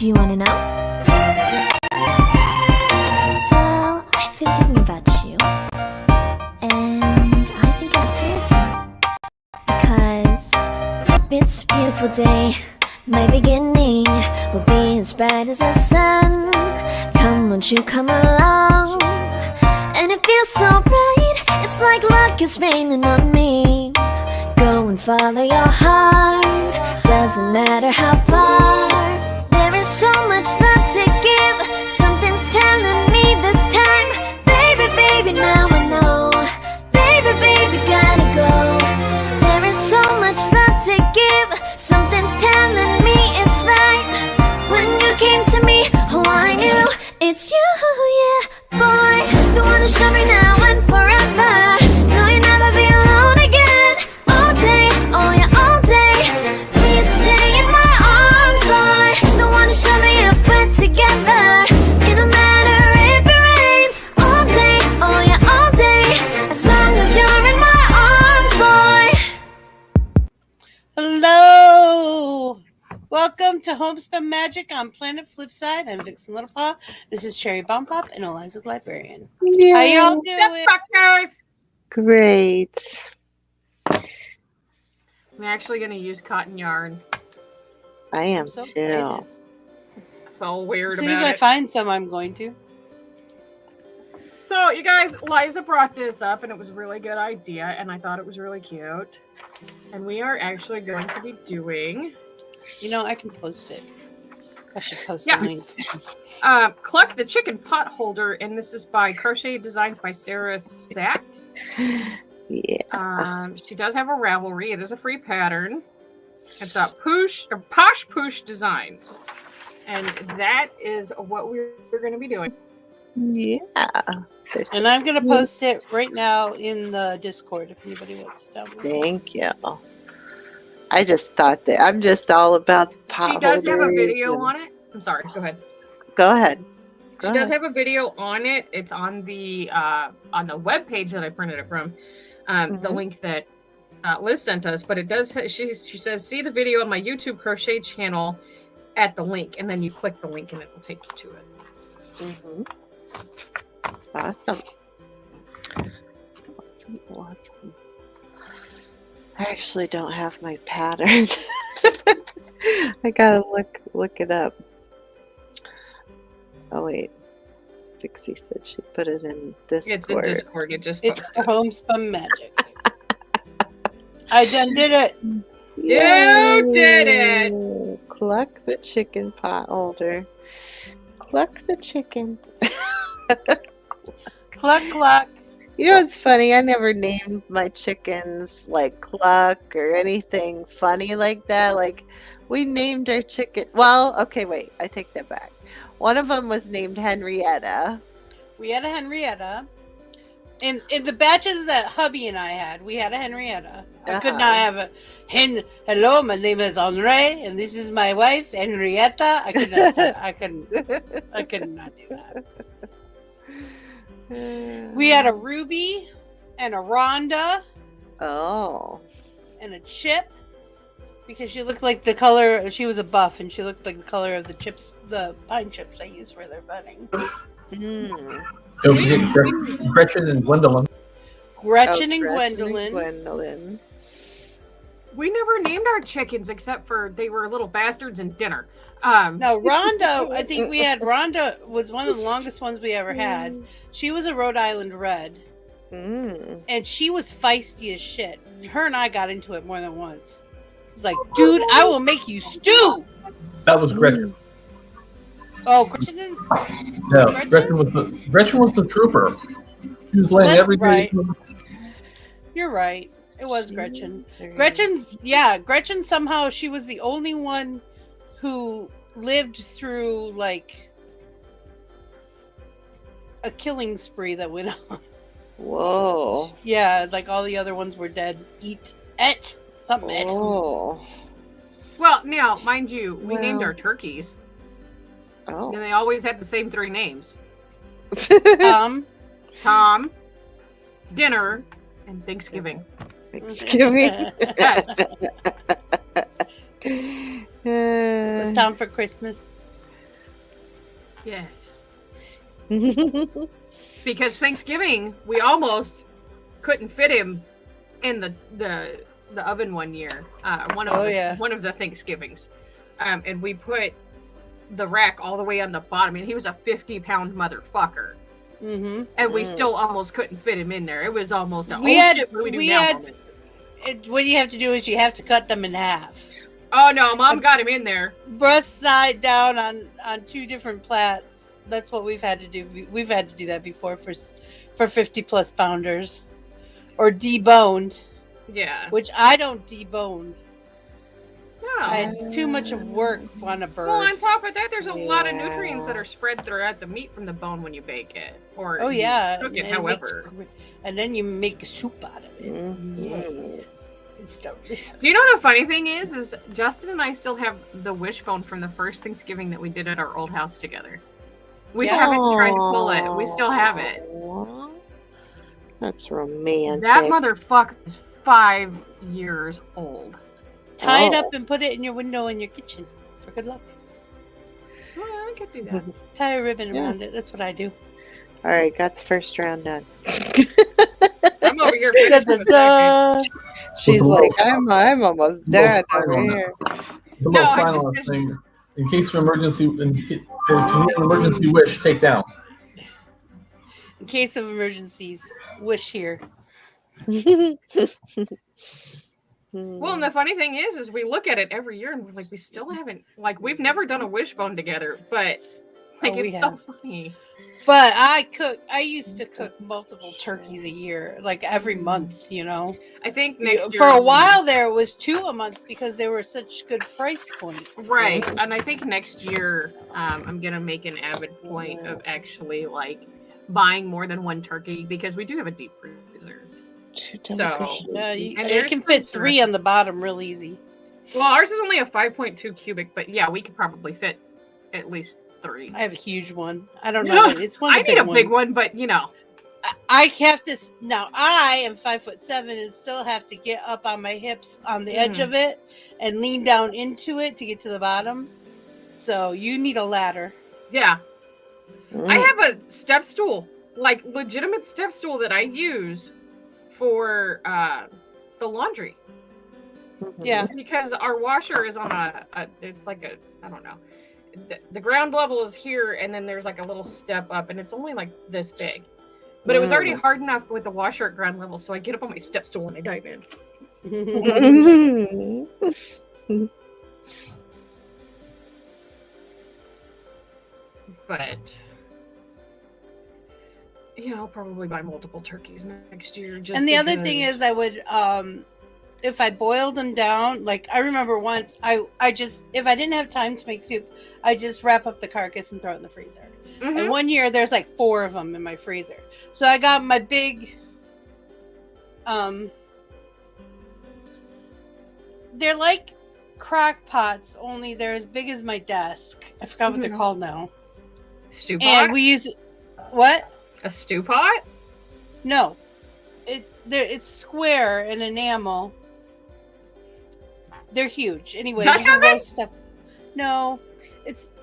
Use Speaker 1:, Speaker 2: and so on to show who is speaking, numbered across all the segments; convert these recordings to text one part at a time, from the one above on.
Speaker 1: Do you want to know? Well, I've been thinking about you. And I think it's handsome. Because it's a beautiful day. My beginning will be as bright as the sun. Come, won't you come along? And it feels so bright. It's like luck is raining on me. Go and follow your heart. Doesn't matter how far. There is so much love to give. Something's telling me this time. Baby, baby, now I know. Baby, baby, gotta go. There is so much love to give. Something's telling me it's right. When you came to me, oh, I knew it's you, yeah, boy. The one to show me now and forever. No, you'll never be alone again. All day, oh yeah, all day. Please stay in my arms, boy. The one to show me if we're together. It don't matter if it rains. All day, oh yeah, all day. As long as you're in my arms, boy.
Speaker 2: Hello! Welcome to Homespun Magic on Planet Flipside. I'm Vixen Littlepaw. This is Cherry Bomb Pop and Eliza the Librarian.
Speaker 3: Yay.
Speaker 2: How y'all doing?
Speaker 3: Great.
Speaker 4: I'm actually going to use cotton yarn.
Speaker 3: I am
Speaker 2: So
Speaker 3: too.
Speaker 2: excited.
Speaker 4: I felt weird
Speaker 2: As soon
Speaker 4: about
Speaker 2: as I
Speaker 4: it.
Speaker 2: find some, I'm going to.
Speaker 4: So, you guys, Liza brought this up, and it was a really good idea, and I thought it was really cute. And we are actually going to be doing...
Speaker 2: You know, I can post it. I should post
Speaker 4: Yeah.
Speaker 2: the link.
Speaker 4: Cluck the Chicken Pot Holder, and this is by Crochet Designs by Sarah Sack.
Speaker 3: Yeah.
Speaker 4: She does have a Ravelry. It is a free pattern. It's a Posh Poosh Designs. And that is what we're going to be doing.
Speaker 3: Yeah. There's-
Speaker 2: And I'm going to post it right now in the Discord if anybody wants to download it.
Speaker 3: Thank you. I just thought that I'm just all about pot
Speaker 4: She does have a
Speaker 3: holders
Speaker 4: video
Speaker 3: and-
Speaker 4: on it. I'm sorry. Go ahead.
Speaker 3: Go ahead.
Speaker 4: She does have a video on it. It's on the web page that I printed it from. The link that Liz sent us, but it does. She says, "See the video on my YouTube crochet channel at the link," and then you click the link and it will take you to it.
Speaker 3: Awesome. Awesome. I actually don't have my pattern. I gotta look it up. Oh wait, Pixie said she put it in Discord.
Speaker 4: It's in Discord. You just
Speaker 2: It's
Speaker 4: posted
Speaker 2: for
Speaker 4: it.
Speaker 2: Homespun Magic. I done did it.
Speaker 4: You did it.
Speaker 3: Yay. Cluck the chicken pot holder. Cluck the chicken.
Speaker 2: Cluck, cluck.
Speaker 3: You know what's funny? I never named my chickens like Cluck or anything funny like that. Like, we named our chicken. Well, okay, wait. I take that back. One of them was named Henrietta.
Speaker 2: We had a Henrietta. In the batches that hubby and I had, we had a Henrietta. I could not have a hello, my name is Andre, and this is my wife, Henrietta. I could not say, I could not do that. We had a Ruby and a Rhonda
Speaker 3: Oh.
Speaker 2: and a Chip because she looked like the color. She was a buff and she looked like the color of the chips, the pine chips they use for their budding.
Speaker 5: Don't forget Gretchen and Gwendolyn.
Speaker 2: Gretchen and
Speaker 3: Gretchen
Speaker 2: Gwendolyn.
Speaker 3: Gwendolyn.
Speaker 4: We never named our chickens except for they were little bastards in dinner.
Speaker 2: No, Rhonda, I think we had Rhonda was one of the longest ones we ever had. She was a Rhode Island Red. And she was feisty as shit. Her and I got into it more than once. It's like, dude, I will make you stew.
Speaker 5: That was Gretchen.
Speaker 2: Oh, Gretchen didn't.
Speaker 5: No,
Speaker 2: Gretchen?
Speaker 5: Gretchen was the trooper. She was laying
Speaker 2: That's
Speaker 5: every day.
Speaker 2: right. You're right. It was Gretchen. Gretchen somehow, she was the only one who lived through like a killing spree that went on.
Speaker 3: Whoa.
Speaker 2: Yeah, like all the other ones were dead. Something.
Speaker 3: Oh.
Speaker 4: Well, now, mind you, we named
Speaker 3: Well.
Speaker 4: our turkeys,
Speaker 3: Oh.
Speaker 4: and they always had the same three names: Tom, Dinner, and Thanksgiving.
Speaker 3: Thanksgiving.
Speaker 4: Yes.
Speaker 2: It was time for Christmas.
Speaker 4: Yes. Because Thanksgiving, we almost couldn't fit him in the oven one year. One of the Thanksgivings, and we put the rack all the way on the bottom, and he was a 50-pound motherfucker.
Speaker 2: Mm-hmm.
Speaker 4: And we still almost couldn't fit him in there. It was almost a
Speaker 2: what you have to do is you have to cut them in half.
Speaker 4: Oh no, Mom got him in there.
Speaker 2: Breast side down on 2 different plats. That's what we've had to do. We've had to do that before for 50+ pounders, or deboned.
Speaker 4: Yeah.
Speaker 2: Which I don't debone.
Speaker 4: No.
Speaker 2: It's too much of work on a bird.
Speaker 4: Well, on top of that, there's a lot of nutrients that are spread throughout the meat from the bone when you bake it, or cook it. However,
Speaker 2: and then you make a soup out of it.
Speaker 4: Yes.
Speaker 2: It's delicious.
Speaker 4: Do you know the funny thing is Justin and I still have the wishbone from the first Thanksgiving that we did at our old house together. We haven't tried to pull it. We still have it.
Speaker 3: That's romantic.
Speaker 4: That motherfucker is 5 years old.
Speaker 2: Tie it up and put it in your window in your kitchen for good luck.
Speaker 4: Well, I could do that.
Speaker 2: Tie a ribbon around it. That's what I do.
Speaker 3: All right, got the first round done.
Speaker 4: I'm over here.
Speaker 3: She's like, I'm almost done over here.
Speaker 5: The most final thing, in case of emergency, in emergency wish, take down.
Speaker 2: In case of emergencies, wish here.
Speaker 4: Well, and the funny thing is we look at it every year and we're like, we still haven't, like, we've never done a wishbone together, but like, it's so funny.
Speaker 2: But I used to cook multiple turkeys a year, like every month, you know.
Speaker 4: I think next year.
Speaker 2: For a while there, it was 2 a month because they were such good price point.
Speaker 4: Right. And I think next year, I'm going to make an avid point of actually, like, buying more than 1 turkey because we do have a deep freezer. So
Speaker 2: you can fit 3 on the bottom real easy.
Speaker 4: Well, ours is only a 5.2 cubic, but yeah, we could probably fit at least 3.
Speaker 2: I have a huge one. I don't know. It's one.
Speaker 4: I need a big one, but you know,
Speaker 2: I have to. Now I am 5'7" and still have to get up on my hips on the edge of it and lean down into it to get to the bottom. So you need a ladder.
Speaker 4: Yeah, I have a step stool, like legitimate step stool that I use for the laundry.
Speaker 2: Yeah,
Speaker 4: because our washer is on it's like a, I don't know, the ground level is here and then there's like a little step up and it's only like this big, but it was already hard enough with the washer at ground level, so I get up on my step stool and I dive in. But yeah, I'll probably buy multiple turkeys next year.
Speaker 2: And the other thing is, I would, if I boiled them down, like I remember once, I just, if I didn't have time to make soup, I just wrap up the carcass and throw it in the freezer. And one year there's like 4 of them in my freezer. So I got my big, they're like crock pots, only they're as big as my desk. I forgot what they're called now.
Speaker 4: Stew pot?
Speaker 2: And we use, what?
Speaker 4: A stew pot?
Speaker 2: No, it's square and enamel. They're huge. Anyway, stuff. No,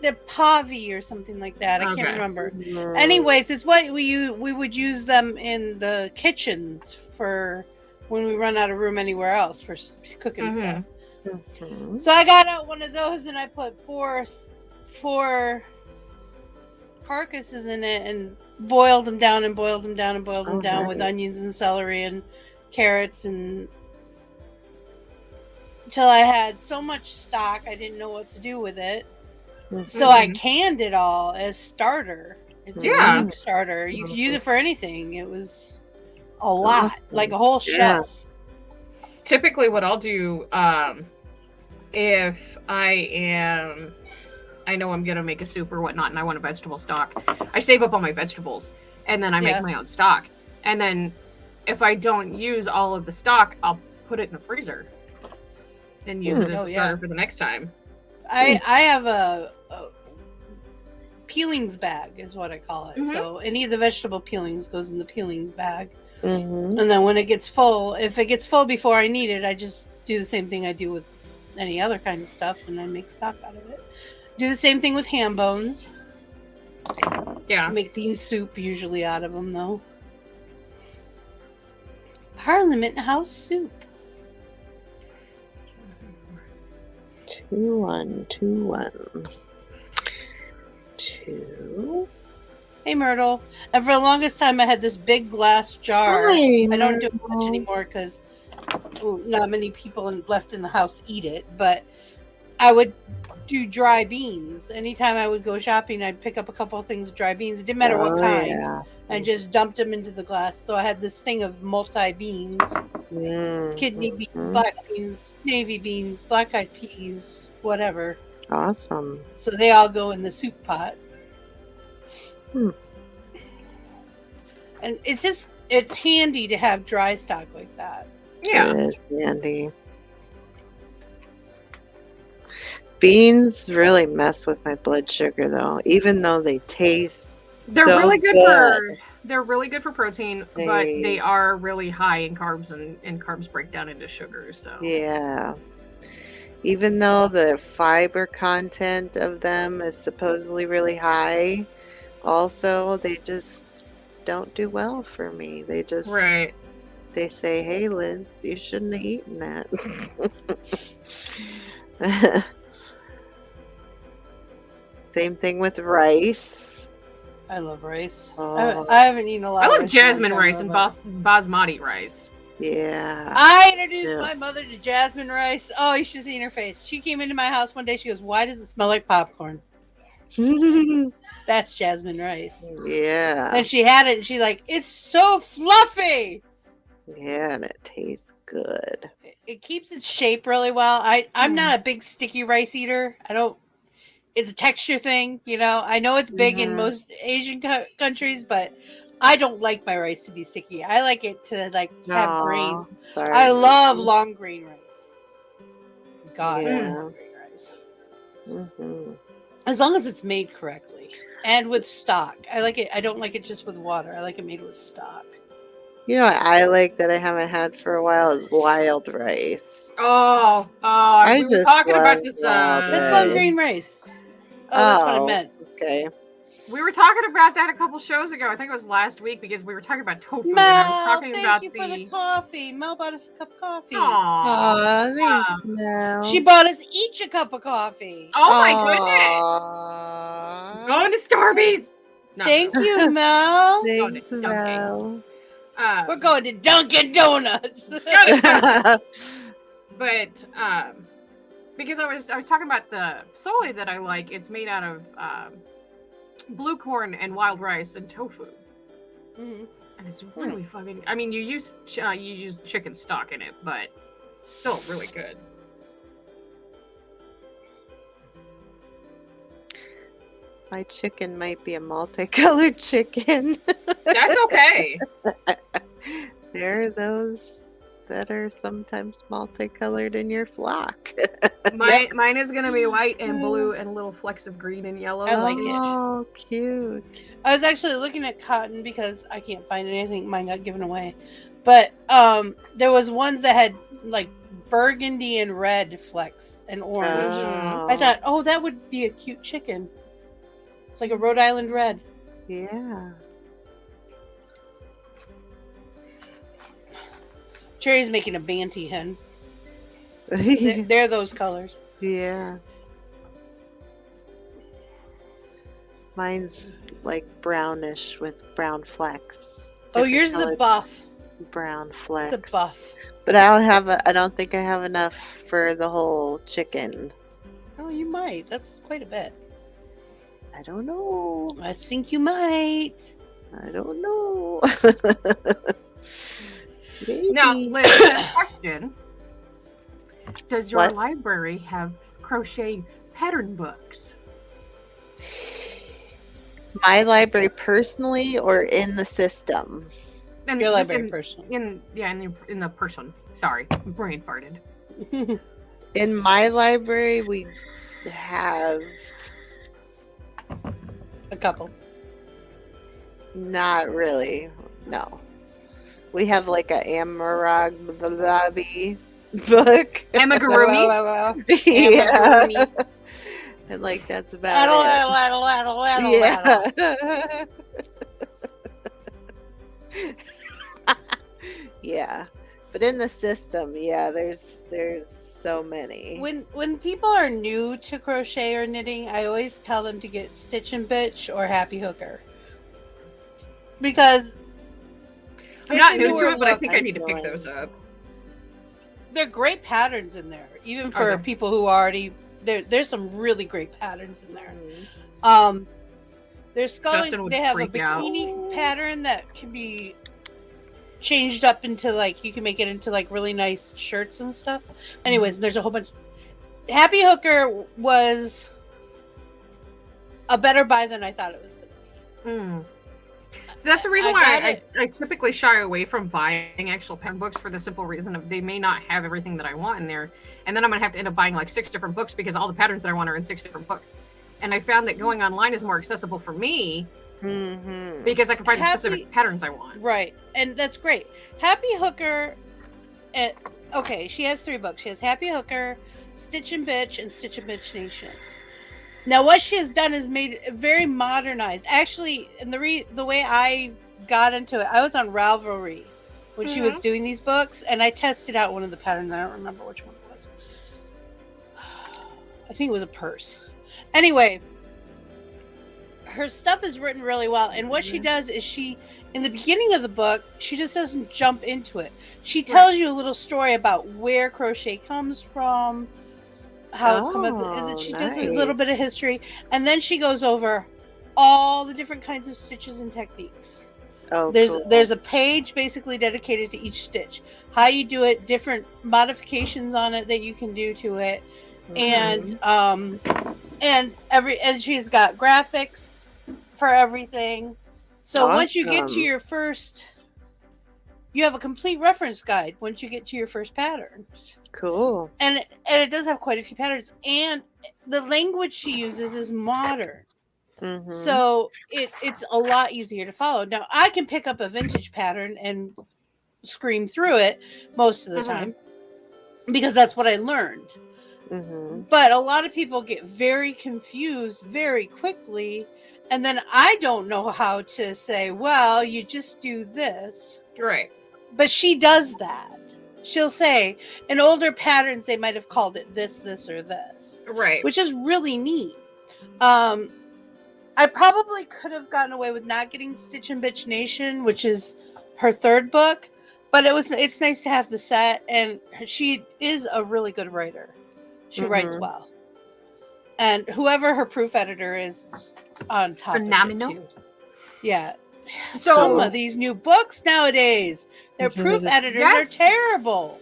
Speaker 2: they're pavi or something like that. I can't remember. Anyways, it's what we would use them in the kitchens for when we run out of room anywhere else for cooking stuff. So I got out one of those and I put four carcasses in it and boiled them down and boiled them down and boiled them down with onions and celery and carrots and until I had so much stock I didn't know what to do with it. So I canned it all as starter. It's a soup starter. You could use it for anything. It was a lot, like a whole shelf.
Speaker 4: Typically what I'll do, if I know I'm gonna make a soup or whatnot and I want a vegetable stock, I save up all my vegetables and then I make my own stock. And then if I don't use all of the stock, I'll put it in the freezer and use it as a starter for the next time.
Speaker 2: I have a peelings bag is what I call it. So any of the vegetable peelings goes in the peelings bag. And then when it gets full, if it gets full before I need it, I just do the same thing I do with any other kind of stuff and I make stock out of it. Do the same thing with ham bones.
Speaker 4: Yeah.
Speaker 2: Make bean soup usually out of them, though. Parliament House soup.
Speaker 3: 2-1, 2-1. 2.
Speaker 2: Hey, Myrtle. And for the longest time, I had this big glass jar.
Speaker 3: Hi,
Speaker 2: I don't do it much
Speaker 3: Myrtle.
Speaker 2: anymore because not many people left in the house eat it. But I would do dry beans. Anytime I would go shopping, I'd pick up a couple of things of dry beans. It didn't matter what kind.
Speaker 3: Yeah.
Speaker 2: And just dumped them into the glass. So I had this thing of multi-beans. Kidney beans, black beans, navy beans, black-eyed peas, whatever.
Speaker 3: Awesome.
Speaker 2: So they all go in the soup pot. And it's handy to have dry stock like that.
Speaker 4: Yeah.
Speaker 3: It is handy. Beans really mess with my blood sugar, though. Even though they taste
Speaker 4: They're
Speaker 3: so
Speaker 4: really good
Speaker 3: good.
Speaker 4: they're really good for protein, but they are really high in carbs, and carbs break down into sugar. So
Speaker 3: Yeah. Even though the fiber content of them is supposedly really high, also they just don't do well for me. They just
Speaker 4: right.
Speaker 3: they say, "Hey, Liz, you shouldn't have eaten that." Same thing with rice.
Speaker 2: I love rice.
Speaker 3: Oh.
Speaker 2: I haven't eaten a lot.
Speaker 4: I
Speaker 2: of
Speaker 4: love
Speaker 2: rice in a long
Speaker 4: jasmine
Speaker 2: time,
Speaker 4: rice and
Speaker 2: but-
Speaker 4: basmati rice.
Speaker 3: Yeah.
Speaker 2: I introduced
Speaker 3: Yeah.
Speaker 2: my mother to jasmine rice. Oh, you should have seen her face. She came into my house one day. She goes, "Why does it smell like popcorn?" That's jasmine rice.
Speaker 3: Yeah.
Speaker 2: And she had it, and she's like, "It's so fluffy."
Speaker 3: Yeah, and it tastes good.
Speaker 2: It keeps its shape really well. I'm not a big sticky rice eater. I don't. It's a texture thing, you know. I know it's big in most Asian countries, but I don't like my rice to be sticky. I like it to have
Speaker 3: Aw,
Speaker 2: grains.
Speaker 3: sorry.
Speaker 2: I love long grain rice. God, I
Speaker 3: Yeah.
Speaker 2: love long grain rice.
Speaker 3: Mhm.
Speaker 2: As long as it's made correctly and with stock. I like it. I don't like it just with water. I like it made with stock.
Speaker 3: You know what I like that I haven't had for a while is wild rice.
Speaker 4: Oh,
Speaker 3: I
Speaker 4: we were
Speaker 3: just
Speaker 4: talking about
Speaker 3: love
Speaker 4: this.
Speaker 3: wild
Speaker 2: That's
Speaker 3: rice.
Speaker 2: long grain rice. Oh, that's what I meant.
Speaker 3: Okay.
Speaker 4: We were talking about that a couple shows ago. I think it was last week because we were talking about tofu. and I was
Speaker 2: Mel,
Speaker 4: talking
Speaker 2: thank
Speaker 4: about
Speaker 2: you for the coffee. Mel bought us a cup of coffee.
Speaker 4: Aw.
Speaker 3: Aw, thanks, Mel.
Speaker 2: She bought us each a cup of coffee.
Speaker 4: Oh my goodness!
Speaker 3: Aw.
Speaker 4: Going to Starbucks. No.
Speaker 2: Thank you, Mel.
Speaker 3: Thanks,
Speaker 4: Dunkin'.
Speaker 3: Mel.
Speaker 2: We're going to Dunkin' Donuts.
Speaker 4: But because I was talking about the sole that I like, it's made out of blue corn and wild rice and tofu,
Speaker 2: Mhm.
Speaker 4: and it's really fucking. I mean, you use chicken stock in it, but still really good.
Speaker 3: My chicken might be a multicolored chicken.
Speaker 4: That's okay.
Speaker 3: There are those that are sometimes multicolored in your flock.
Speaker 4: Mine is gonna be white and blue and little flecks of green and yellow.
Speaker 2: I like it.
Speaker 3: Oh, cute.
Speaker 2: I was actually looking at cotton because I can't find anything. Mine got given away. But there was ones that had like burgundy and red flecks and orange.
Speaker 3: Oh.
Speaker 2: I thought, oh, that would be a cute chicken. Like a Rhode Island red.
Speaker 3: Yeah.
Speaker 2: Cherry's making a Banty hen. They're those colors.
Speaker 3: Yeah. Mine's like brownish with brown flecks.
Speaker 2: Oh,
Speaker 3: Different
Speaker 2: yours is a
Speaker 3: colored
Speaker 2: buff.
Speaker 3: brown flecks.
Speaker 2: It's a buff.
Speaker 3: But I don't think I have enough for the whole chicken.
Speaker 2: Oh, you might. That's quite a bit.
Speaker 3: I don't know.
Speaker 2: I think you might.
Speaker 3: I don't know.
Speaker 4: Now,
Speaker 3: Maybe.
Speaker 4: Liz, I have a question. Does your
Speaker 3: What?
Speaker 4: library have crochet pattern books?
Speaker 3: My library personally or in the system?
Speaker 4: And
Speaker 2: Your
Speaker 4: just
Speaker 2: library person.
Speaker 4: in the person. Sorry, brain farted.
Speaker 3: In my library, we have
Speaker 2: A couple.
Speaker 3: not really. No. We have like a Amarabi book.
Speaker 4: Amigurumi.
Speaker 3: Yeah. And like that's
Speaker 2: Addle,
Speaker 3: about
Speaker 2: addle, addle, addle, addle,
Speaker 3: it.
Speaker 2: addle.
Speaker 3: Yeah. Yeah. But in the system, yeah, there's so many.
Speaker 2: When people are new to crochet or knitting, I always tell them to get Stitch and Bitch or Happy Hooker. Because
Speaker 4: I'm not new to it, but I think I need to pick those up.
Speaker 2: They're great patterns in there, even for people who already there's some really great patterns in there.
Speaker 3: Mm-hmm.
Speaker 2: There's sculling. They have a bikini pattern that can be changed up into like you can make it into like really nice shirts and stuff. Anyways, there's a whole bunch. Happy Hooker was a better buy than I thought it was going to be.
Speaker 4: So that's the reason why I typically shy away from buying actual pen books, for the simple reason of they may not have everything that I want in there, and then I'm gonna have to end up buying like 6 different books because all the patterns that I want are in 6 different books. And I found that going online is more accessible for me because I can find the specific patterns I want.
Speaker 2: Right, and that's great. Happy Hooker, okay, she has 3 books. She has Happy Hooker, Stitch and Bitch, and Stitch and Bitch Nation. Now, what she has done is made it very modernized. Actually, and the way I got into it, I was on Ravelry when she was doing these books, and I tested out one of the patterns. I don't remember which one it was. I think it was a purse. Anyway, her stuff is written really well, and what she does is in the beginning of the book, she just doesn't jump into it. She tells you a little story about where crochet comes from, how it's come up, and then she does a little bit of history, and then she goes over all the different kinds of stitches and techniques. There's a page basically dedicated to each stitch, how you do it, different modifications on it that you can do to it, and she's got graphics for everything. So once you get to your first, you have a complete reference guide once you get to your first pattern.
Speaker 3: Cool.
Speaker 2: And it does have quite a few patterns, and the language she uses is modern. So it's a lot easier to follow. Now, I can pick up a vintage pattern and scream through it most of the time because that's what I learned. But a lot of people get very confused very quickly, and then I don't know how to say, well, you just do this.
Speaker 4: Right.
Speaker 2: But she does that. She'll say, in older patterns, they might have called it this, this, or this.
Speaker 4: Right.
Speaker 2: Which is really neat. I probably could have gotten away with not getting Stitch and Bitch Nation, which is her 3rd book, but it's nice to have the set, and she is a really good writer. She writes well. And whoever her proof editor is on top of it too. Yeah. Some of these new books nowadays, their proof editors are terrible.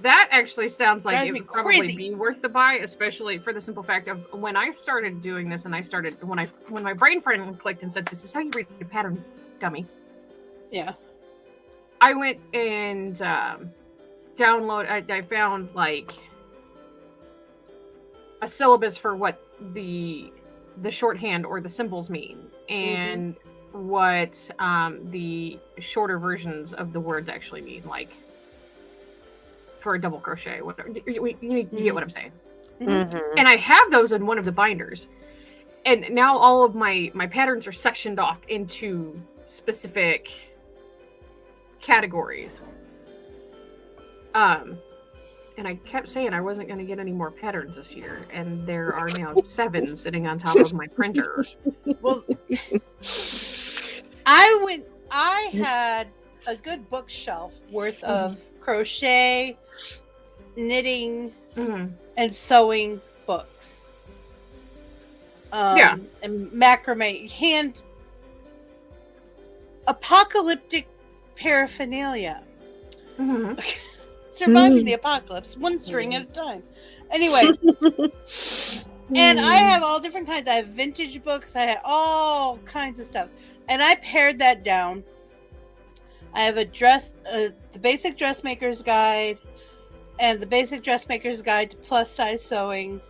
Speaker 4: That actually sounds like it would probably be worth the buy, especially for the simple fact of when I started doing this, and when my brain finally clicked and said, "This is how you read a pattern, dummy."
Speaker 2: Yeah.
Speaker 4: I went and download. I found like a syllabus for what the shorthand or the symbols mean, and what the shorter versions of the words actually mean, like for a double crochet, whatever. You get what I'm saying. And I have those in one of the binders, and now all of my patterns are sectioned off into specific categories. And I kept saying I wasn't going to get any more patterns this year, and there are now 7 sitting on top of my printer.
Speaker 2: Well, I had a good bookshelf worth of crochet, knitting, and sewing books. And macrame, apocalyptic paraphernalia. Surviving the apocalypse, one string at a time. Anyway, and I have all different kinds. I have vintage books. I have all kinds of stuff. And I pared that down. I have the basic dressmaker's guide and the basic dressmaker's guide to plus size sewing.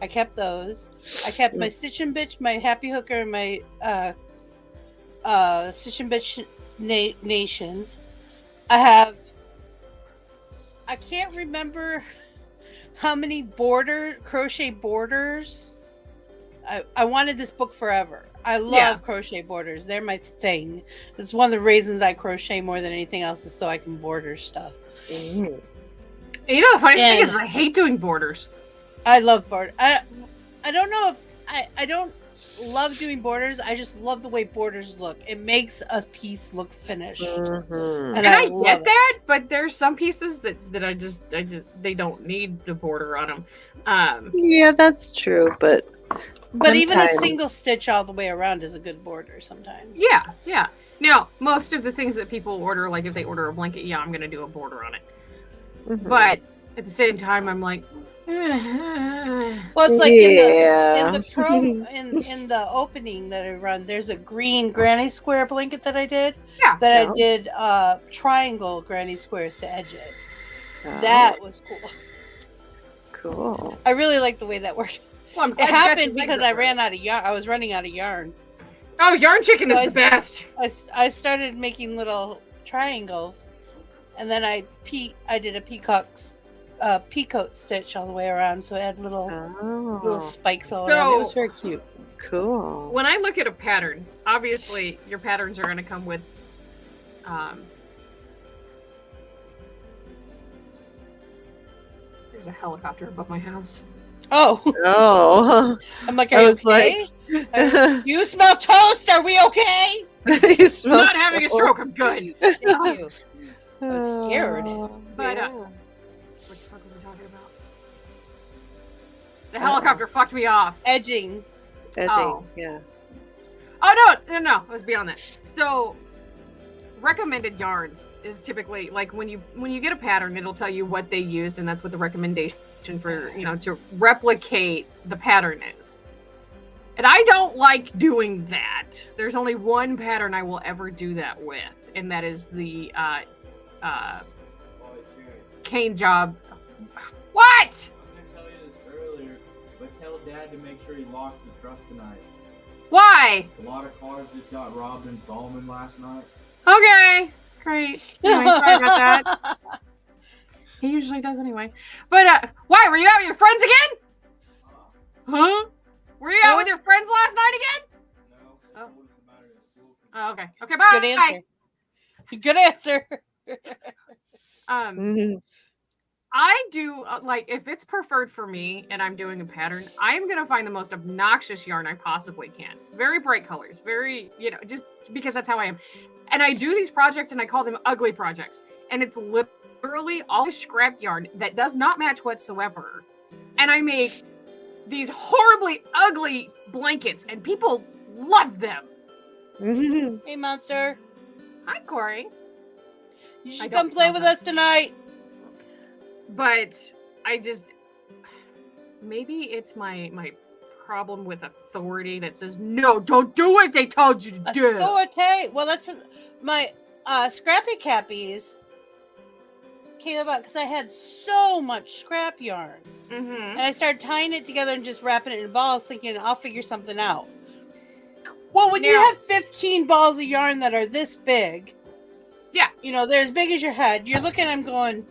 Speaker 2: I kept those. I kept my Stitch and Bitch, my Happy Hooker, and my Stitch and Bitch Nation. I can't remember how many crochet borders I wanted this book forever. I love crochet borders. They're my thing. It's one of the reasons I crochet more than anything else is so I can border stuff.
Speaker 3: Mm.
Speaker 4: You know, the funny thing is I hate doing borders.
Speaker 2: I love border. I don't know if I don't love doing borders. I just love the way borders look. It makes a piece look finished.
Speaker 3: Mm-hmm.
Speaker 2: And
Speaker 4: I get that, but there's some pieces that I just they don't need the border on them.
Speaker 3: Yeah, that's true, but
Speaker 2: even a single stitch all the way around is a good border sometimes.
Speaker 4: Yeah. Now, most of the things that people order, like if they order a blanket, I'm going to do a border on it.
Speaker 3: Mm-hmm.
Speaker 4: But at the same time, I'm like,
Speaker 2: well, it's like in the opening that I run, there's a green granny square blanket that I did.
Speaker 4: Yeah.
Speaker 2: That I did triangle granny squares to edge it. Oh. That was cool.
Speaker 3: Cool.
Speaker 2: I really like the way that worked.
Speaker 4: Well,
Speaker 2: it happened because I ran out of yarn. I was running out of yarn.
Speaker 4: Oh, yarn chicken is the best.
Speaker 2: I started making little triangles, and then I did a peacoat stitch all the way around, so it had little spikes all around. It was very cute.
Speaker 3: Cool.
Speaker 4: When I look at a pattern, obviously your patterns are going to come with there's a helicopter above my house.
Speaker 3: Oh.
Speaker 2: I'm like, are you okay? You smell toast. Are we okay?
Speaker 3: You smell
Speaker 4: I'm not having a stroke. I'm good.
Speaker 2: Thank you. I was scared.
Speaker 4: But what the fuck was I talking about? The helicopter fucked me off.
Speaker 2: Edging,
Speaker 3: yeah.
Speaker 4: Oh no! It was beyond that. So, recommended yarns is typically like when you get a pattern, it'll tell you what they used, and that's what the recommendation for to replicate the pattern is. And I don't like doing that. There's only one pattern I will ever do that with, and that is the cane job. What?
Speaker 6: I was gonna tell you this earlier, but tell Dad to make sure he locks the truck tonight.
Speaker 4: Why?
Speaker 6: A lot of cars just got robbed in Solomon last night.
Speaker 4: Okay, great. Anyway, sorry about that. He usually does anyway. But why? Were you out with your friends again? Huh? Were you out with your friends last night again?
Speaker 6: No.
Speaker 4: Oh.
Speaker 6: What's the matter at school?
Speaker 4: Oh, okay. Okay, bye.
Speaker 2: Good answer.
Speaker 4: I do like if it's preferred for me and I'm doing a pattern, I'm gonna find the most obnoxious yarn I possibly can. Very bright colors, very just because that's how I am. And I do these projects and I call them ugly projects. And it's literally all scrap yarn that does not match whatsoever. And I make these horribly ugly blankets and people love them.
Speaker 2: Hey, Monster.
Speaker 4: Hi, Corey.
Speaker 2: You should come play with us tonight.
Speaker 4: But I just maybe it's my problem with authority that says no, don't do what they told you to do.
Speaker 2: Authority. Well, that's my Scrappy Cappies came about because I had so much scrap yarn, and I started tying it together and just wrapping it in balls, thinking I'll figure something out. Well, when you have 15 balls of yarn that are this big, they're as big as your head. You're looking, I'm going,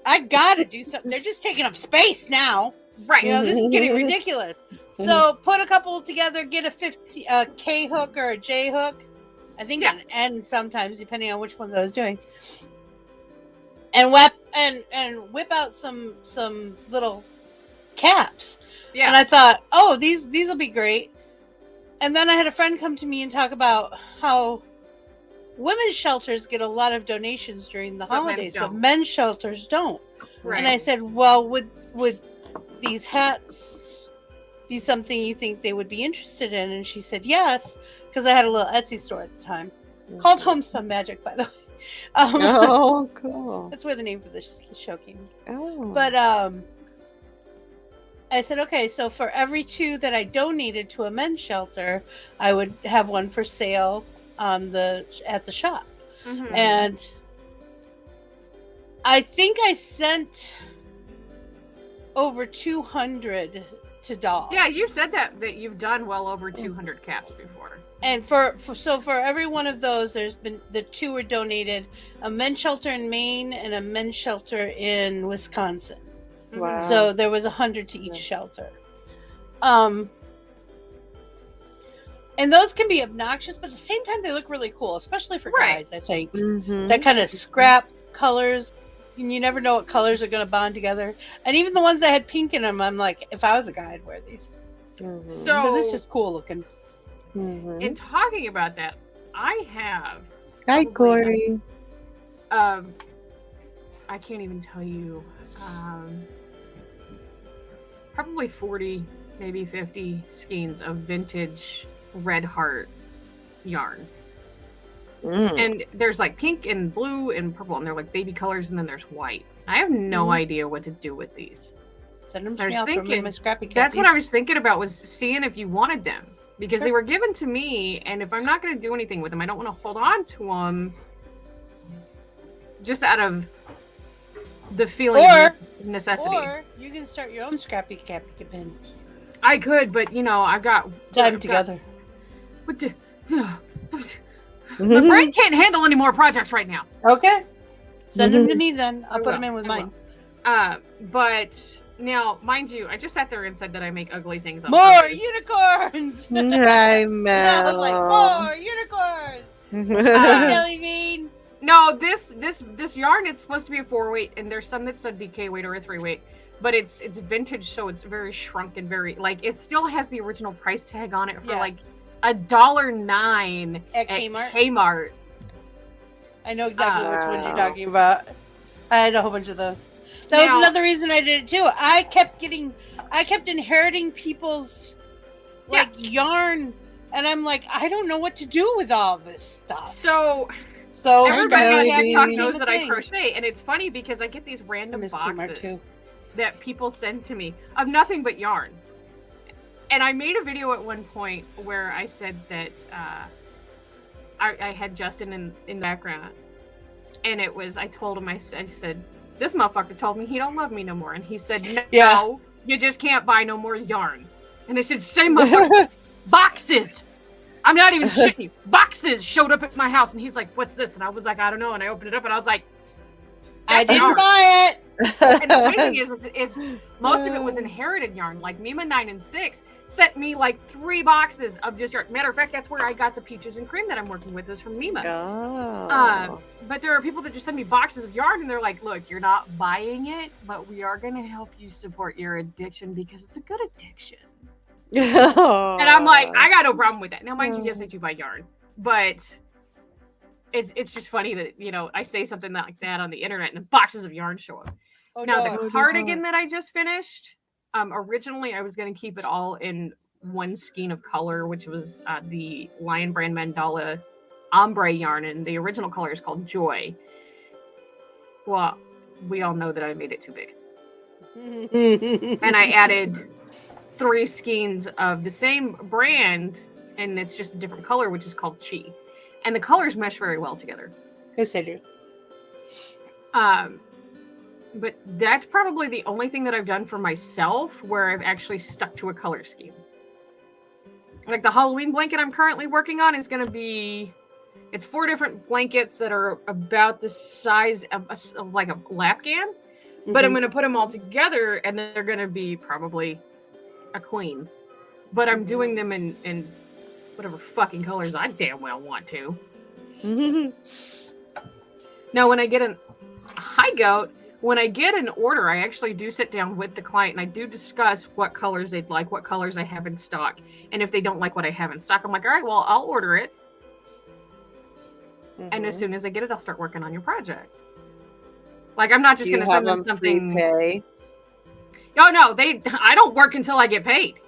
Speaker 2: I gotta do something. They're just taking up space now.
Speaker 4: Right.
Speaker 2: This is getting ridiculous. So put a couple together, get a K hook or a J hook. I think an N sometimes, depending on which ones I was doing. And whip out some little caps. Yeah. And I thought, oh, these will be great. And then I had a friend come to me and talk about how women's shelters get a lot of donations during the holidays, but men's shelters don't. Right. And I said, well, would these hats be something you think they would be interested in? And she said yes, because I had a little Etsy store at the time called Homespun Magic, by the way.
Speaker 3: Oh, cool.
Speaker 2: That's where the name for the show came.
Speaker 3: Oh.
Speaker 2: But I said, okay, so for every 2 that I donated to a men's shelter, I would have one for sale at the shop. Mm-hmm. And I think I sent over 200 to Doll.
Speaker 4: Yeah, you said that you've done well over 200 caps before.
Speaker 2: And for every one of those, there's been the 2 were donated, a men's shelter in Maine and a men's shelter in Wisconsin. Wow. So there was 100 to each shelter. And those can be obnoxious, but at the same time, they look really cool, especially for guys, I think. That kind of scrap colors. And you never know what colors are going to bond together. And even the ones that had pink in them, I'm like, if I was a guy, I'd wear these.
Speaker 4: So
Speaker 2: because it's just cool looking.
Speaker 4: In talking about that, I have.
Speaker 3: Hi, Corey.
Speaker 4: I can't even tell you. Probably 40, maybe 50 skeins of vintage Red Heart yarn. And there's like pink and blue and purple, and they're like baby colors, and then there's white. I have no idea what to do with these.
Speaker 2: Send them to me. I'll throw them in my scrappy cat.
Speaker 4: That's what I was thinking about, was seeing if you wanted them, because they were given to me, and if I'm not going to do anything with them, I don't want to hold on to them just out of the feeling of necessity.
Speaker 2: Or you can start your own scrappy cat pin.
Speaker 4: I could, but I've got
Speaker 2: time together.
Speaker 4: My brain can't handle any more projects right now.
Speaker 2: Okay. Send them to me then. I'll put them in with mine.
Speaker 4: But now, mind you, I just sat there and said that I make ugly things on
Speaker 2: more
Speaker 4: purpose.
Speaker 2: Unicorns!
Speaker 3: Hi, Mel.
Speaker 2: I was like, more unicorns! Jelly bean!
Speaker 4: No, this yarn, it's supposed to be a 4-weight, and there's some that's a DK weight or a 3-weight. But it's vintage, so it's very shrunk and very, like, it still has the original price tag on it for like $1.09 at Kmart.
Speaker 2: I know exactly which ones you're talking about. I had a whole bunch of those. That was another reason I did it too. I kept inheriting people's yarn, and I'm like, I don't know what to do with all this stuff.
Speaker 4: So everybody at TikTok knows that I crochet, and it's funny because I get these random boxes that people send to me of nothing but yarn. And I made a video at one point where I said that I had Justin in the background, and it was, I told him, I said, this motherfucker told me he don't love me no more, and he said, no, you just can't buy no more yarn. And I said, same motherfucker, boxes. I'm not even shitting you. Boxes showed up at my house, and he's like, what's this? And I was like, I don't know. And I opened it up, and I was like,
Speaker 2: I didn't buy it.
Speaker 4: And the funny thing is most of it was inherited yarn. Like Mima 9 and 6 sent me like 3 boxes of just yarn. Matter of fact, that's where I got the peaches and cream that I'm working with, is from Mima. But there are people that just send me boxes of yarn, and they're like, look, you're not buying it, but we are going to help you support your addiction because it's a good addiction. And I'm like, I got no problem with that. Now, mind you, yes, I do buy yarn, but it's just funny that I say something like that on the internet and boxes of yarn show up. The cardigan that I just finished, originally I was going to keep it all in one skein of color, which was the Lion Brand Mandala ombre yarn, and the original color is called Joy. Well, we all know that I made it too big. And I added 3 skeins of the same brand, and it's just a different color, which is called Chi. And the colors mesh very well together.
Speaker 2: Yes, they do.
Speaker 4: But that's probably the only thing that I've done for myself where I've actually stuck to a color scheme. Like the Halloween blanket I'm currently working on is going to be, it's 4 different blankets that are about the size of like a lapgan, but I'm going to put them all together, and they're going to be probably a queen. But I'm doing them in whatever fucking colors I damn well want to. Now, when I get when I get an order, I actually do sit down with the client, and I do discuss what colors they'd like, what colors I have in stock. And if they don't like what I have in stock, I'm like, all right, well, I'll order it. And as soon as I get it, I'll start working on your project. Like, I'm not just going to send them something.
Speaker 3: Prepay?
Speaker 4: Oh, no, I don't work until I get paid.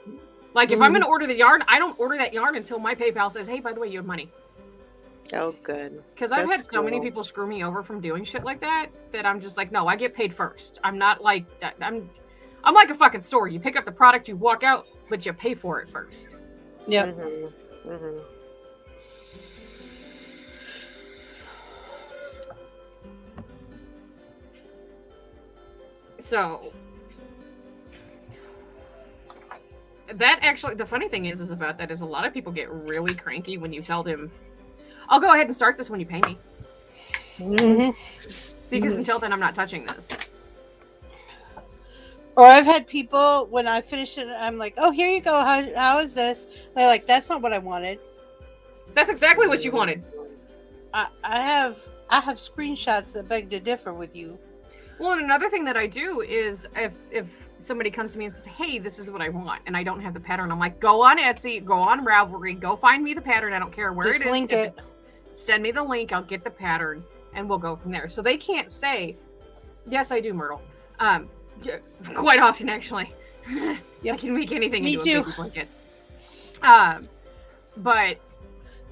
Speaker 4: Like, if I'm going to order the yarn, I don't order that yarn until my PayPal says, hey, by the way, you have money.
Speaker 3: Oh, good.
Speaker 4: Because I've had so many people screw me over from doing shit like that I'm just like, no, I get paid first. I'm not like that. I'm like a fucking store. You pick up the product, you walk out, but you pay for it first.
Speaker 2: Yep.
Speaker 4: So that actually, the funny thing is about that is a lot of people get really cranky when you tell them, I'll go ahead and start this when you pay me. Because until then, I'm not touching this.
Speaker 2: Or I've had people, when I finish it, I'm like, oh, here you go. How is this? They're like, that's not what I wanted.
Speaker 4: That's exactly what you wanted.
Speaker 2: I have screenshots that beg to differ with you.
Speaker 4: Well, and another thing that I do is if somebody comes to me and says, hey, this is what I want, and I don't have the pattern, I'm like, go on Etsy, go on Ravelry, go find me the pattern. I don't care where
Speaker 2: Just
Speaker 4: it is.
Speaker 2: link it.
Speaker 4: Send me the link. I'll get the pattern, and we'll go from there. So they can't say, yes, I do, Myrtle. Quite often, actually.
Speaker 2: Yep.
Speaker 4: I can make anything
Speaker 2: Me
Speaker 4: into
Speaker 2: too.
Speaker 4: a baby blanket. But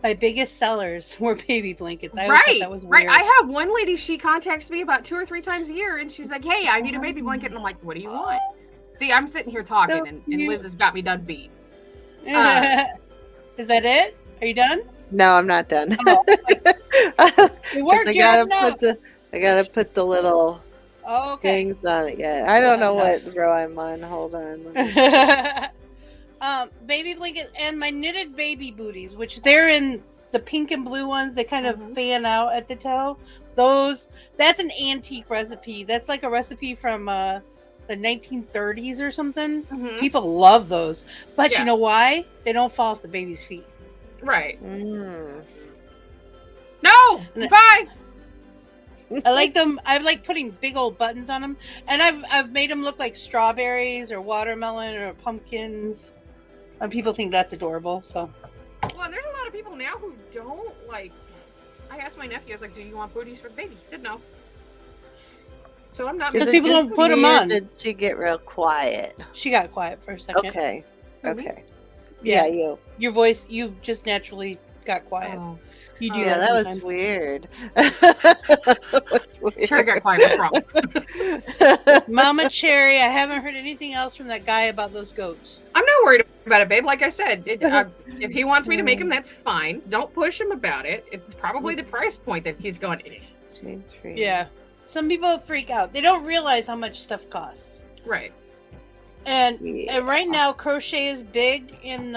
Speaker 2: my biggest sellers were baby blankets. I always thought that was weird.
Speaker 4: Right. I have one lady, she contacts me about 2 or 3 times a year, and she's like, hey, I need a baby blanket. And I'm like, what do you want? See, I'm sitting here talking, and Liz has got me done beat.
Speaker 2: Is that it? Are you done?
Speaker 3: No, I'm not done.
Speaker 2: Oh, it worked.
Speaker 3: I gotta put the little things on it. Yeah, I don't know what row I'm on. Hold on.
Speaker 2: Baby blanket and my knitted baby booties, which they're in the pink and blue ones. They kind of fan out at the toe. That's an antique recipe. That's like a recipe from the 1930s or something. People love those, but you know why? They don't fall off the baby's feet.
Speaker 4: Right.
Speaker 3: Mm.
Speaker 4: No, fine.
Speaker 2: I like them. I like putting big old buttons on them, and I've made them look like strawberries or watermelon or pumpkins. And people think that's adorable. So,
Speaker 4: well, and there's a lot of people now who don't like. I asked my nephew, I was like, "Do you want booties for the baby?" He said no. So I'm not.
Speaker 2: Because people don't put them on.
Speaker 3: Did she get real quiet?
Speaker 2: She got quiet for a second.
Speaker 3: Okay. Okay.
Speaker 2: Yeah,
Speaker 3: you.
Speaker 2: Your voice, you just naturally got quiet.
Speaker 4: Oh.
Speaker 2: You do
Speaker 3: Yeah,
Speaker 2: that
Speaker 3: was
Speaker 2: sometimes.
Speaker 3: weird.
Speaker 4: Sure, I got quiet. What's wrong?
Speaker 2: Mama Cherry, I haven't heard anything else from that guy about those goats.
Speaker 4: I'm not worried about it, babe. Like I said, if he wants me to make him, that's fine. Don't push him about it. It's probably the price point that he's going.
Speaker 2: Yeah. Some people freak out. They don't realize how much stuff costs.
Speaker 4: Right.
Speaker 2: And right now, crochet is big in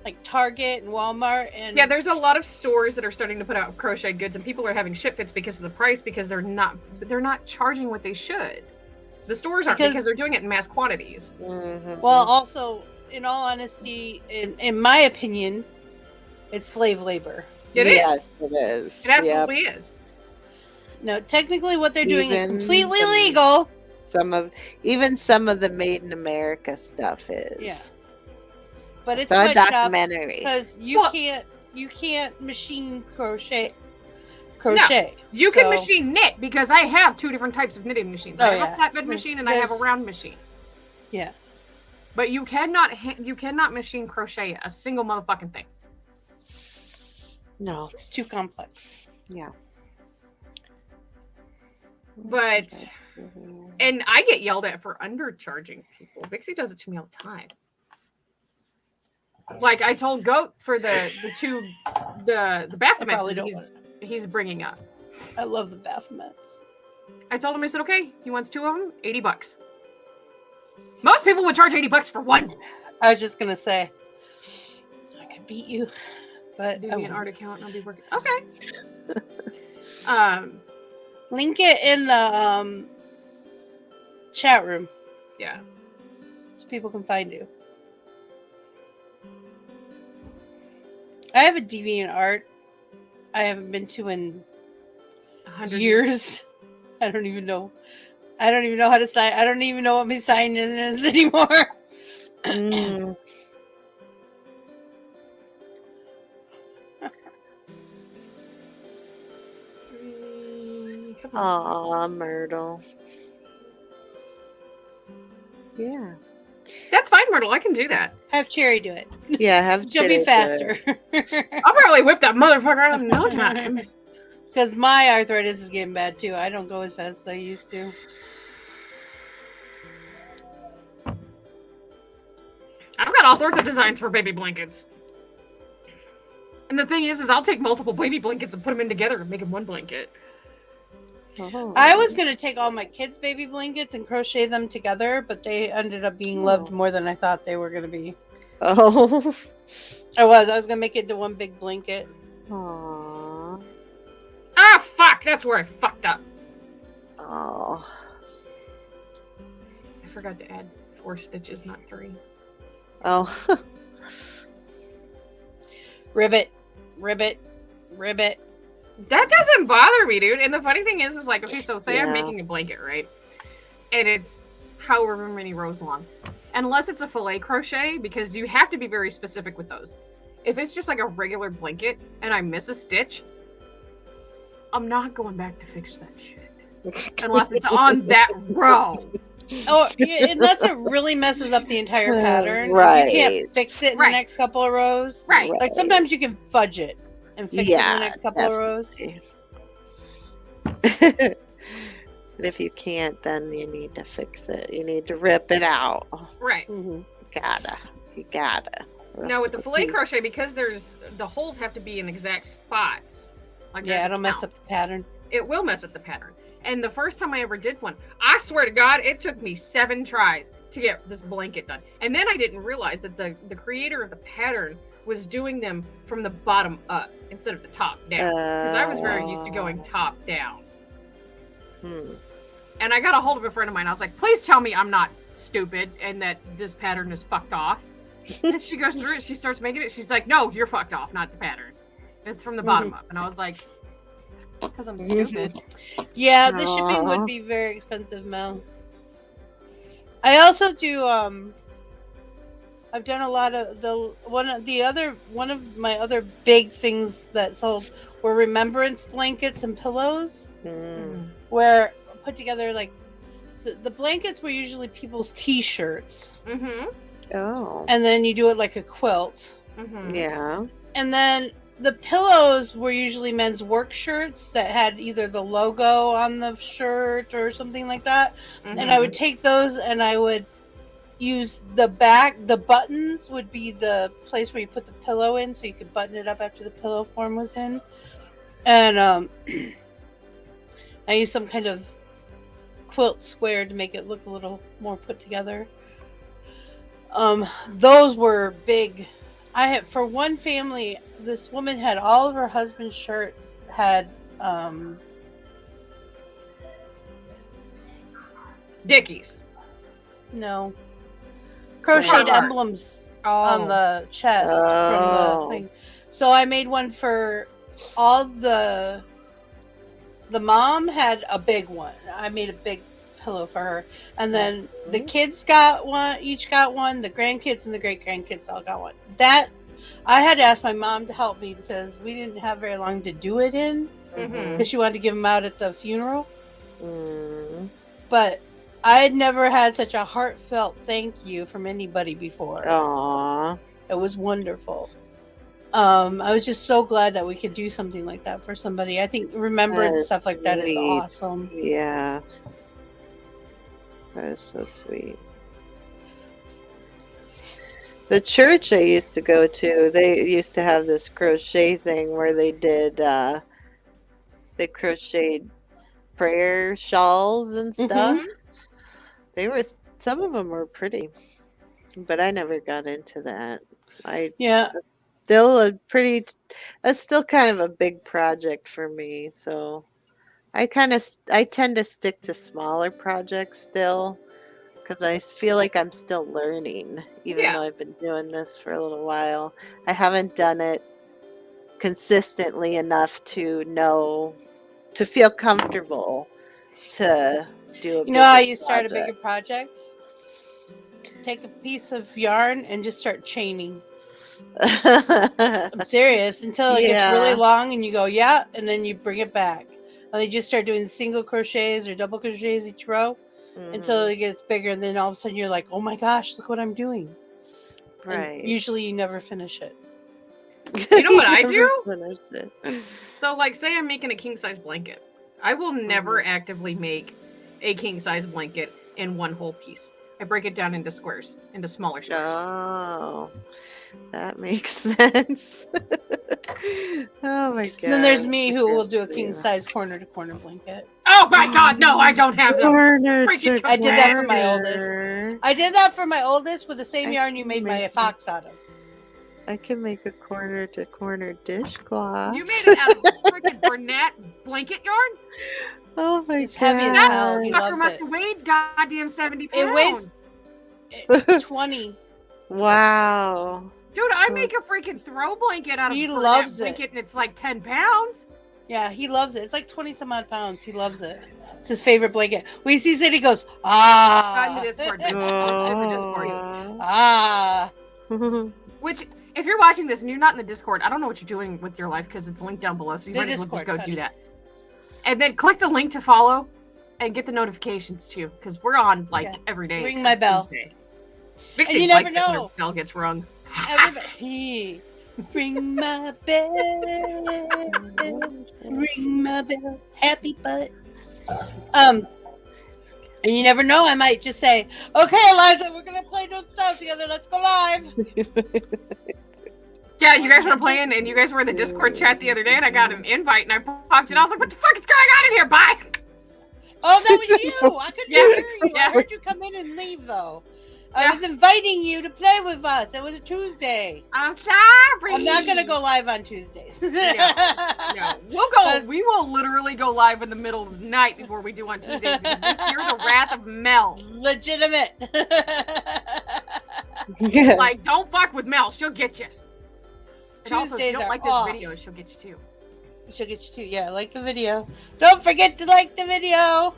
Speaker 2: like Target and Walmart. And
Speaker 4: yeah, there's a lot of stores that are starting to put out crocheted goods, and people are having shit fits because of the price, because they're not charging what they should. The stores aren't, because they're doing it in mass quantities.
Speaker 3: Mm-hmm.
Speaker 2: Well, also, in all honesty, in my opinion, it's slave labor.
Speaker 3: Yes, it is.
Speaker 4: It absolutely is.
Speaker 2: No, technically, what they're doing is completely legal.
Speaker 3: Some of the Made in America stuff is.
Speaker 2: Yeah. But it's
Speaker 3: a documentary
Speaker 2: because you can't machine crochet. No,
Speaker 4: you can machine knit, because I have 2 different types of knitting machines. I have a flatbed machine and I have a round machine.
Speaker 2: Yeah.
Speaker 4: But you cannot machine crochet a single motherfucking thing.
Speaker 3: No,
Speaker 2: it's too complex.
Speaker 3: Yeah.
Speaker 4: But and I get yelled at for undercharging people. Vixie does it to me all the time. Like I told Goat for the Baphomets that he's bringing up.
Speaker 2: I love the Baphomets.
Speaker 4: I told him, I said, okay, he wants 2 of them, $80. Most people would charge $80 for one.
Speaker 2: I was just gonna say, I could beat you, but
Speaker 4: do me an art account and I'll be working. Okay.
Speaker 2: Link it in the chat room.
Speaker 4: Yeah.
Speaker 2: So people can find you. I have a DeviantArt I haven't been to in
Speaker 4: 100
Speaker 2: years. I don't even know how to sign. I don't even know what my sign in is anymore.
Speaker 3: Aw, Myrtle. Yeah.
Speaker 4: That's fine, Myrtle. I can do that.
Speaker 2: Have Cherry do it.
Speaker 3: Yeah, have
Speaker 2: She'll
Speaker 3: Cherry
Speaker 2: be faster.
Speaker 4: I'll probably whip that motherfucker out in no time.
Speaker 2: Because my arthritis is getting bad too. I don't go as fast as I used to.
Speaker 4: I've got all sorts of designs for baby blankets. And the thing is I'll take multiple baby blankets and put them in together and make them one blanket.
Speaker 3: Oh.
Speaker 2: I was going to take all my kids' baby blankets and crochet them together, but they ended up being loved more than I thought they were going to be.
Speaker 3: Oh.
Speaker 2: I was going to make it into one big blanket.
Speaker 3: Aww.
Speaker 4: Ah, fuck! That's where I fucked up.
Speaker 3: Oh.
Speaker 4: forgot to add 4 stitches, not 3.
Speaker 3: Oh.
Speaker 2: Ribbit, ribbit, ribbit.
Speaker 4: That doesn't bother me, dude. And the funny thing is like, okay, so say I'm
Speaker 3: Yeah.
Speaker 4: making a blanket, right? And it's however many rows long. Unless it's a filet crochet, because you have to be very specific with those. If it's just like a regular blanket and I miss a stitch, I'm not going back to fix that shit. Unless it's on that row.
Speaker 2: Oh, and that's what really messes up the entire pattern.
Speaker 3: Right.
Speaker 2: You can't fix it in the
Speaker 4: Right.
Speaker 2: next couple of rows.
Speaker 4: Right.
Speaker 2: Like sometimes you can fudge it and fix it in the next couple of rows.
Speaker 3: But if you can't, then you need to fix it. You need to rip it out.
Speaker 4: Right.
Speaker 2: Mm-hmm.
Speaker 3: You gotta.
Speaker 4: Now with the filet crochet, because the holes have to be in exact spots. Like
Speaker 2: Yeah, it'll mess up the pattern.
Speaker 4: It will mess up the pattern. And the first time I ever did one, I swear to God, it took me 7 tries to get this blanket done. And then I didn't realize that the creator of the pattern was doing them from the bottom up instead of the top down. Because I was very used to going top down. And I got a hold of a friend of mine. I was like, please tell me I'm not stupid and that this pattern is fucked off. And she goes through it. She starts making it. She's like, no, you're fucked off, not the pattern. It's from the bottom up. And I was like, because I'm stupid.
Speaker 2: Yeah, the shipping would be very expensive, Mel. I also do. I've done a lot of one of my other big things that sold were remembrance blankets and pillows, where I put together like so the blankets were usually people's T-shirts.
Speaker 3: Oh.
Speaker 2: And then you do it like a quilt.
Speaker 3: Yeah.
Speaker 2: And then the pillows were usually men's work shirts that had either the logo on the shirt or something like that. And I would take those and I would use the buttons would be the place where you put the pillow in so you could button it up after the pillow form was in. And I used some kind of quilt square to make it look a little more put together. Those were big. I had, for one family, this woman had all of her husband's shirts had
Speaker 4: Dickies.
Speaker 2: No. Crocheted emblems on the chest from the thing. So I made one for all the mom had a big one. I made a big pillow for her. And then the kids got one, each got one, the grandkids and the great grandkids all got one. That I had to ask my mom to help me because we didn't have very long to do it in because she wanted to give them out at the funeral. But I had never had such a heartfelt thank you from anybody before.
Speaker 3: Aww.
Speaker 2: It was wonderful. I was just so glad that we could do something like that for somebody. I think remembrance stuff like that is awesome.
Speaker 3: Yeah. That is so sweet. The church I used to go to, they used to have this crochet thing where they did, they crocheted prayer shawls and stuff. They were, some of them were pretty, but I never got into that. That's still kind of a big project for me. So I tend to stick to smaller projects still. Because I feel like I'm still learning, even though I've been doing this for a little while. I haven't done it consistently enough to feel comfortable to do a
Speaker 2: You know how you start a
Speaker 3: project.
Speaker 2: bigger project? Take a piece of yarn and just start chaining. I'm serious. Until it gets really long and you go, and then you bring it back. And you just start doing single crochets or double crochets each row. Until it gets bigger, and then all of a sudden you're like, oh my gosh, look what I'm doing. Right. And usually you never finish it.
Speaker 4: You know what I do? So like say I'm making a king size blanket. I will never actively make a king size blanket in one whole piece. I break it down into squares, into smaller squares.
Speaker 3: Oh, that makes sense. Oh my god.
Speaker 2: And then there's me who will do a king size corner to corner blanket.
Speaker 4: Oh my god, no, I don't have them.
Speaker 2: I did that for my oldest. I did that for my oldest with the same yarn you made my fox out of.
Speaker 3: I can make a corner to corner dishcloth.
Speaker 4: You made it out of freaking Bernat blanket yarn?
Speaker 3: Oh my
Speaker 2: It's heavy as
Speaker 3: god.
Speaker 2: hell. He
Speaker 4: Fucker
Speaker 2: loves
Speaker 4: must
Speaker 2: it.
Speaker 4: have weighed goddamn 70 pounds.
Speaker 2: It weighs 20.
Speaker 3: Wow.
Speaker 4: Dude, I make a freaking throw blanket out of
Speaker 2: He
Speaker 4: that
Speaker 2: loves it.
Speaker 4: blanket, and it's like 10 pounds.
Speaker 2: Yeah, he loves it. It's like 20 some odd pounds. He loves it. It's his favorite blanket. When he sees it, he goes, ah.
Speaker 4: On the Discord. Dude. Post it in the Discord.
Speaker 2: Ah.
Speaker 4: Which, if you're watching this and you're not in the Discord, I don't know what you're doing with your life because it's linked down below, so you
Speaker 2: The
Speaker 4: might as well just
Speaker 2: Discord,
Speaker 4: go
Speaker 2: honey.
Speaker 4: do that. And then click the link to follow and get the notifications too, because we're on like
Speaker 2: Yeah.
Speaker 4: every day.
Speaker 2: Ring
Speaker 4: except
Speaker 2: my bell.
Speaker 4: Tuesday.
Speaker 2: And
Speaker 4: Vixie
Speaker 2: you
Speaker 4: likes
Speaker 2: never
Speaker 4: it when her
Speaker 2: know.
Speaker 4: bell gets rung.
Speaker 2: Everybody, ring my bell. Ring my bell. Happy butt. And you never know. I might just say, okay, Eliza, we're going to play Don't Stop together. Let's go live.
Speaker 4: Yeah, you guys were playing and you guys were in the Discord chat the other day and I got an invite and I popped it. I was like, what the fuck is going on in here? Bye!
Speaker 2: Oh, that was you. I couldn't
Speaker 4: Yeah,
Speaker 2: hear you.
Speaker 4: yeah.
Speaker 2: I heard you come in and leave, though. I
Speaker 4: Yeah.
Speaker 2: was inviting you to play with us. It was a Tuesday.
Speaker 4: I'm sorry.
Speaker 2: I'm not going to go live on Tuesdays.
Speaker 4: No, we will literally go live in the middle of the night before we do on Tuesdays because we hear the wrath of Mel.
Speaker 2: Legitimate.
Speaker 3: Yeah.
Speaker 4: Like, don't fuck with Mel. She'll get you. And also, if you
Speaker 2: Tuesdays
Speaker 4: don't
Speaker 2: are
Speaker 4: like
Speaker 2: off.
Speaker 4: this video, she'll get you too.
Speaker 2: She'll get you too. Yeah, like the video. Don't forget to like the video.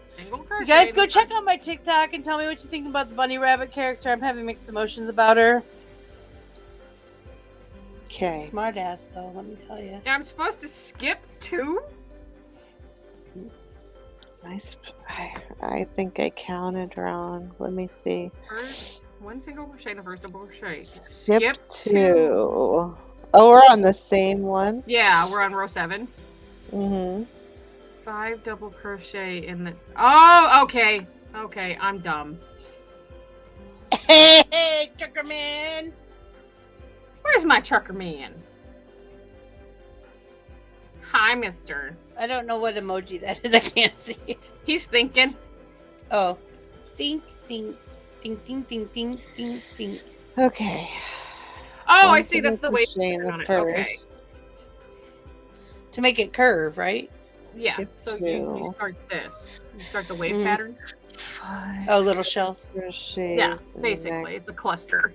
Speaker 4: Single
Speaker 2: You
Speaker 4: crochet.
Speaker 2: guys go check out my TikTok and tell me what you think about the bunny rabbit character. I'm having mixed emotions about her.
Speaker 3: Okay.
Speaker 2: Smart ass though, let me tell you.
Speaker 4: Yeah, I'm supposed to skip 2?
Speaker 3: I think I counted wrong. Let me see.
Speaker 4: First, 1 single crochet in the first double crochet.
Speaker 3: Skip 2. Oh, we're on the same one.
Speaker 4: Yeah, we're on row 7.
Speaker 3: Mm-hmm.
Speaker 4: 5 double crochet in the. Oh, okay. Okay, I'm dumb.
Speaker 2: Hey, Chucker Man!
Speaker 4: Where's my trucker man? Hi, mister.
Speaker 2: I don't know what emoji that is. I can't see it.
Speaker 4: He's thinking.
Speaker 2: Oh. Think, think, think, think, think, think, think, think.
Speaker 3: Okay.
Speaker 4: Oh, I
Speaker 3: One
Speaker 4: see. That's the
Speaker 3: single
Speaker 4: way
Speaker 3: crochet in the
Speaker 4: on it.
Speaker 3: first.
Speaker 4: Okay.
Speaker 2: To make it curve, right?
Speaker 4: Yeah.
Speaker 3: Skip
Speaker 4: So
Speaker 3: 2.
Speaker 4: you start this. You start the wave
Speaker 2: Mhm.
Speaker 4: pattern.
Speaker 3: 5
Speaker 2: Oh, little shells.
Speaker 3: crochets
Speaker 4: Yeah,
Speaker 3: in the
Speaker 4: basically,
Speaker 3: next-
Speaker 4: it's a cluster.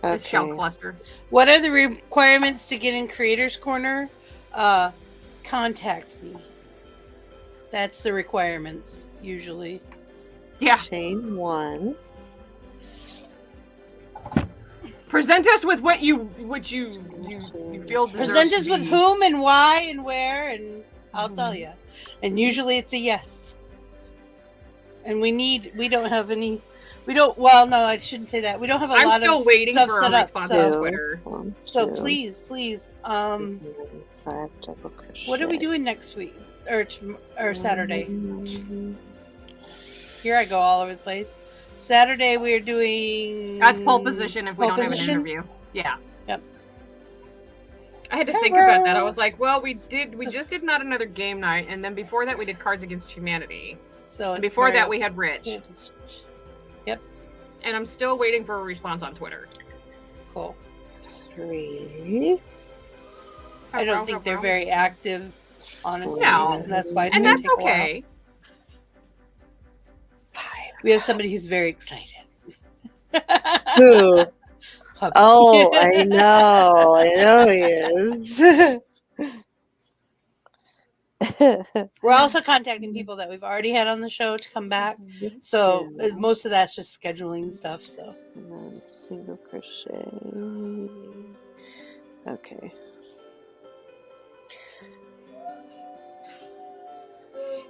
Speaker 4: A shell
Speaker 3: Okay.
Speaker 4: cluster.
Speaker 2: What are the requirements to get in Creators Corner? Contact me. That's the requirements, usually.
Speaker 4: Yeah.
Speaker 3: Chain 1.
Speaker 4: Present us with what you feel deserves
Speaker 2: Present
Speaker 4: to
Speaker 2: us with
Speaker 4: be.
Speaker 2: whom and why and where, and I'll tell you. And usually it's a yes. And we don't have any. Well, no, I shouldn't say that. We don't have a
Speaker 4: I'm
Speaker 2: lot
Speaker 4: still
Speaker 2: of
Speaker 4: waiting
Speaker 2: stuff
Speaker 4: for a
Speaker 2: set up.
Speaker 4: response
Speaker 2: So,
Speaker 4: on Twitter.
Speaker 3: 1,
Speaker 2: so
Speaker 3: 2,
Speaker 2: please,
Speaker 3: 5 double crochet.
Speaker 2: what are we doing next week or Saturday? Here I go all over the place. Saturday we are doing.
Speaker 4: That's pole position if we
Speaker 2: pole
Speaker 4: don't have an
Speaker 2: position?
Speaker 4: interview. Yeah.
Speaker 2: Yep.
Speaker 4: I had to think about that. I was like, well, we just did Not Another Game Night, and then before that we did Cards Against Humanity.
Speaker 2: So
Speaker 4: And
Speaker 2: it's
Speaker 4: before
Speaker 2: very-
Speaker 4: that we had Rich.
Speaker 2: Yep.
Speaker 4: And I'm still waiting for a response on Twitter.
Speaker 2: Cool.
Speaker 3: 3.
Speaker 2: I don't think they're very active, honestly.
Speaker 4: No.
Speaker 2: And that's why it's
Speaker 4: And
Speaker 2: gonna
Speaker 4: that's
Speaker 2: take a while.
Speaker 4: okay.
Speaker 2: We have somebody who's very excited.
Speaker 3: Who?
Speaker 2: Hubby.
Speaker 3: Oh, I know he is.
Speaker 2: We're also contacting people that we've already had on the show to come back. So most of that's just scheduling stuff. So
Speaker 3: And then single crochet. Okay.